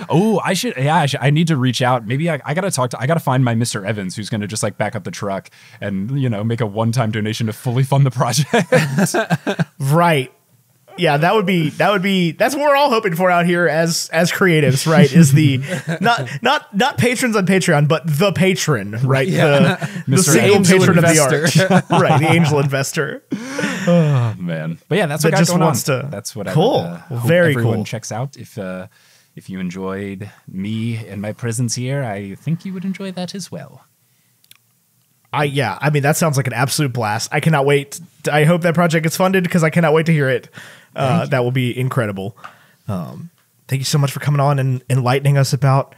Oh, I should. Yeah, I need to reach out. Maybe I got to I got to find my Mr. Evans, who's going to just like back up the truck and make a one-time donation to fully fund the project. Right. Yeah, that's what we're all hoping for out here as creatives, right? Is the not patrons on Patreon, but the patron, right? Yeah. The Mr. single Angel patron investor. of the art. Right, the angel investor. Oh man, but yeah, that's what That I got just going wants on. to- That's what Cool. I would, hope Very everyone cool. checks out. If you enjoyed me and my presence here, I think you would enjoy that as well. I mean, that sounds like an absolute blast. I cannot wait. I hope that project gets funded because I cannot wait to hear it. That will be incredible. Thank you so much for coming on and enlightening us about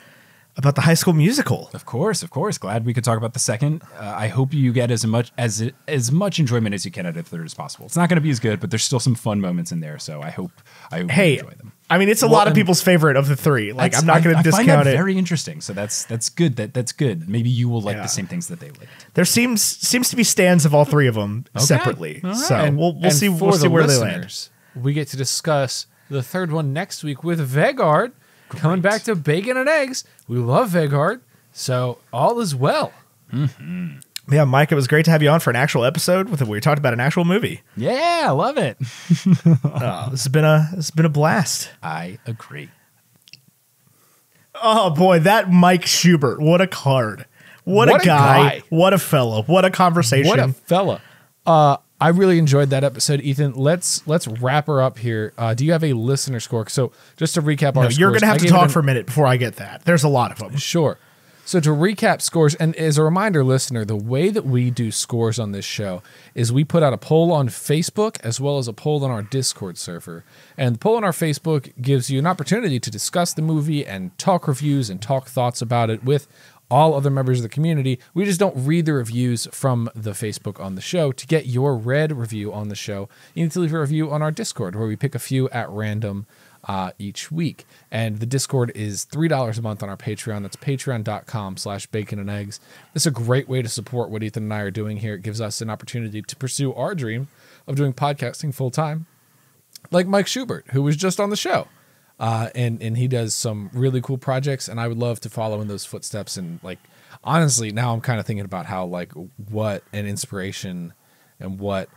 the High School Musical. Of course. Glad we could talk about the second. I hope you get as much enjoyment as you can out of the third as possible. It's not going to be as good, but there's still some fun moments in there. So I hope you enjoy them. I mean, it's a lot of people's favorite of the three. Like, I'm not going to I discount find that it. very interesting. So that's good. That's good. Maybe you will like the same things that they liked. There seems to be stands of all three of them Okay. separately. All right. So and we'll see for the where they land. listeners, we get to discuss the third one next week with Vegard coming back to Bacon and Eggs. We love Vegard, so all is well. Yeah, Mike, it was great to have you on for an actual episode where we talked about an actual movie. Yeah, I love it. This has been a blast. I agree. Oh boy, that Mike Schubert, what a card. What a guy. What a fellow. What a conversation. What a fella. I really enjoyed that episode, Ethan. Let's wrap her up here. Do you have a listener score? So just to recap our scores. You're going to have to talk for a minute before I get that. There's a lot of them. Sure. So to recap scores, and as a reminder, listener, the way that we do scores on this show is we put out a poll on Facebook as well as a poll on our Discord server. And the poll on our Facebook gives you an opportunity to discuss the movie and talk reviews and talk thoughts about it with all other members of the community. We just don't read the reviews from the Facebook on the show. To get your read review on the show, you need to leave a review on our Discord, where we pick a few at random each week. And the Discord is $3 a month on our Patreon. That's patreon.com/baconandeggs. This is a great way to support what Ethan and I are doing here. It gives us an opportunity to pursue our dream of doing podcasting full time, like Mike Schubert, who was just on the show. And he does some really cool projects, and I would love to follow in those footsteps. And like, honestly, now I'm kind of thinking about how like what an inspiration and what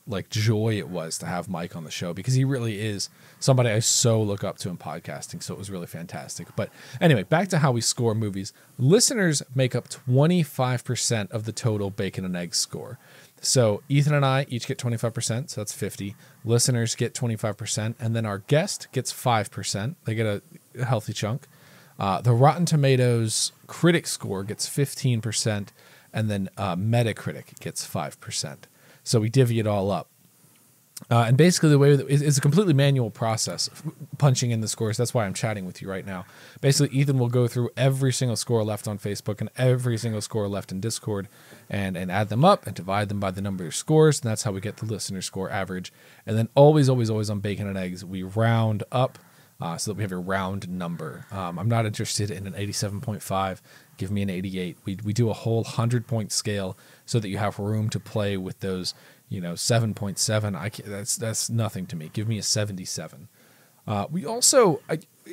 like joy it was to have Mike on the show, because he really is somebody I so look up to in podcasting. So it was really fantastic. But anyway, back to how we score movies. Listeners make up 25% of the total Bacon and Eggs score. So Ethan and I each get 25%, so that's 50. Listeners get 25%, and then our guest gets 5%. They get a healthy chunk. The Rotten Tomatoes critic score gets 15%, and then Metacritic gets 5%. So we divvy it all up. And basically the way it's a completely manual process, punching in the scores. That's why I'm chatting with you right now. Basically, Ethan will go through every single score left on Facebook and every single score left in Discord and add them up and divide them by the number of scores. And that's how we get the listener score average. And then always on Bacon and Eggs, we round up so that we have a round number. I'm not interested in an 87.5. Give me an 88. We do a whole 100-point scale so that you have room to play with those, 7.7. That's nothing to me. Give me a 77. We also,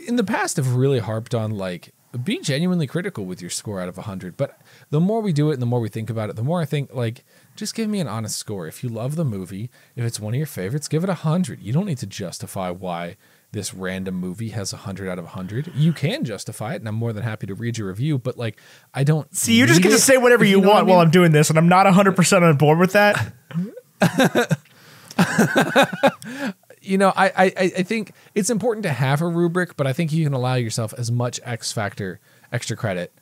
in the past, have really harped on like be genuinely critical with your score out of 100. But the more we do it and the more we think about it, the more I think like just give me an honest score. If you love the movie, if it's one of your favorites, give it 100. You don't need to justify why this random movie has 100 out of 100, you can justify it, and I'm more than happy to read your review. But like, I don't see. You just get to say whatever you want while I'm doing this, and I'm not 100% on board with that. I think it's important to have a rubric, but I think you can allow yourself as much extra credit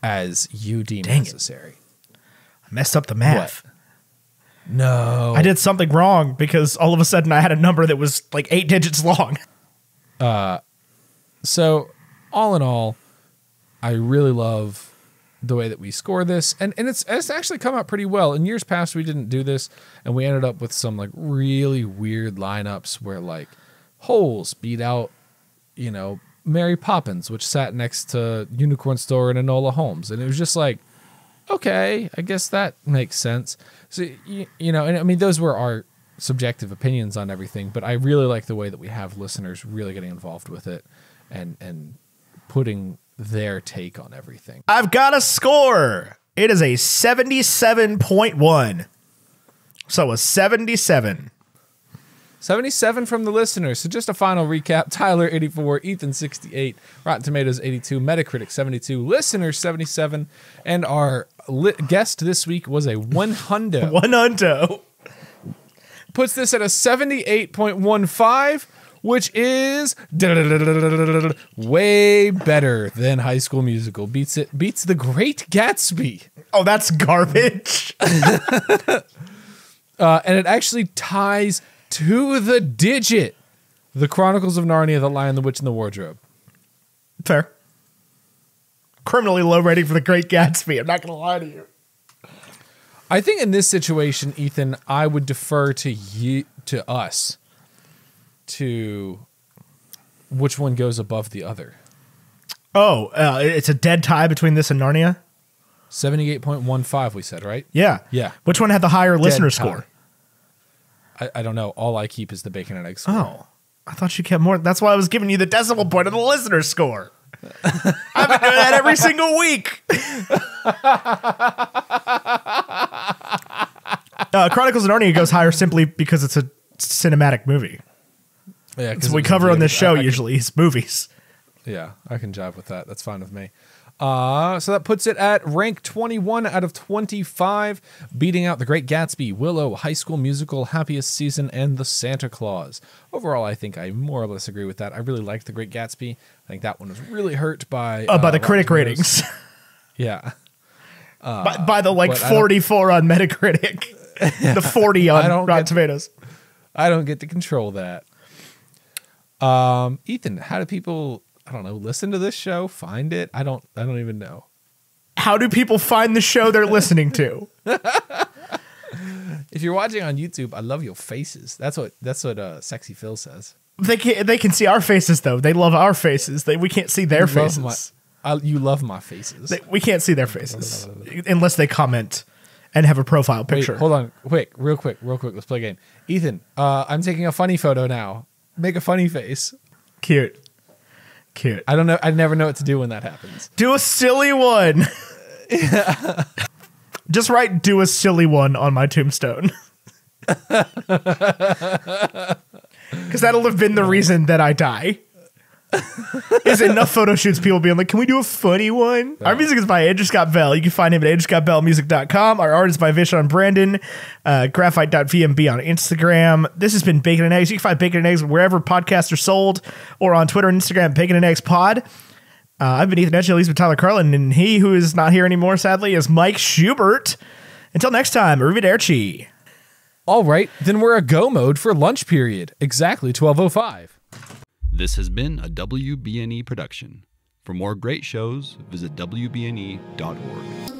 as you deem necessary. I messed up the math. What? No. I did something wrong because all of a sudden I had a number that was like 8 digits long. So all in all, I really love the way that we score this, and it's actually come out pretty well. In years past, we didn't do this, and we ended up with some like really weird lineups where like Holes beat out, Mary Poppins, which sat next to Unicorn Store and Enola Holmes, and it was just like, okay, I guess that makes sense. So and I mean those were our subjective opinions on everything, but I really like the way that we have listeners really getting involved with it and putting their take on everything. I've got a score. It is a 77.1. So a 77. 77 from the listeners. So just a final recap. Tyler, 84. Ethan, 68. Rotten Tomatoes, 82. Metacritic, 72. Listeners, 77. And our guest this week was a 100. 100. Puts this at a 78.15, which is way better than High School Musical. Beats The Great Gatsby. Oh, that's garbage. And it actually ties to the digit The Chronicles of Narnia, The Lion, the Witch, and the Wardrobe. Fair. Criminally low rating for The Great Gatsby. I'm not going to lie to you. I think in this situation, Ethan, I would defer to us to which one goes above the other. Oh, it's a dead tie between this and Narnia? 78.15, we said, right? Yeah. Yeah. Which one had the higher listener score? I don't know. All I keep is the Bacon and Eggs score. Oh, I thought you kept more. That's why I was giving you the decimal point of the listener score. I've been doing that every single week. Chronicles of Narnia goes higher simply because it's a cinematic movie. Yeah, so we cover on this show usually is movies. Yeah, I can jive with that. That's fine with me. So that puts it at rank 21 out of 25, beating out The Great Gatsby, Willow, High School Musical, Happiest Season, and The Santa Claus. Overall, I think I more or less agree with that. I really liked The Great Gatsby. I think that one was really hurt by the critic ratings. Yeah. By the 44 on Metacritic, the 40 on Rotten Tomatoes. I don't get to control that. Ethan, how do people, I don't know, listen to this show, find it? I don't even know. How do people find the show they're listening to? If you're watching on YouTube, I love your faces. That's what Sexy Phil says. They can see our faces though. They love our faces. We can't see their faces. You love my faces. We can't see their faces unless they comment and have a profile picture. Wait, hold on, real quick. Let's play a game. Ethan, I'm taking a funny photo now. Make a funny face. Cute. I don't know. I never know what to do when that happens. Do a silly one. Just write "do a silly one" on my tombstone. Because that'll have been the reason that I die. Is enough photo shoots people being like, can we do a funny one? Our music is by Andrew Scott Bell. You can find him at andrewscottbellmusic.com. Our art is by Vishon Brandon, graphite.vmb on Instagram. This has been Bacon and Eggs. You can find Bacon and Eggs wherever podcasts are sold or on Twitter and Instagram, Bacon and Eggs Pod. I've been Ethan Etchell. He's been Tyler Carlin, and he who is not here anymore, sadly, is Mike Schubert. Until next time, arrivederci. All right, then we're a go mode for lunch period. Exactly 12:05. This has been a WBNE production. For more great shows, visit WBNE.org.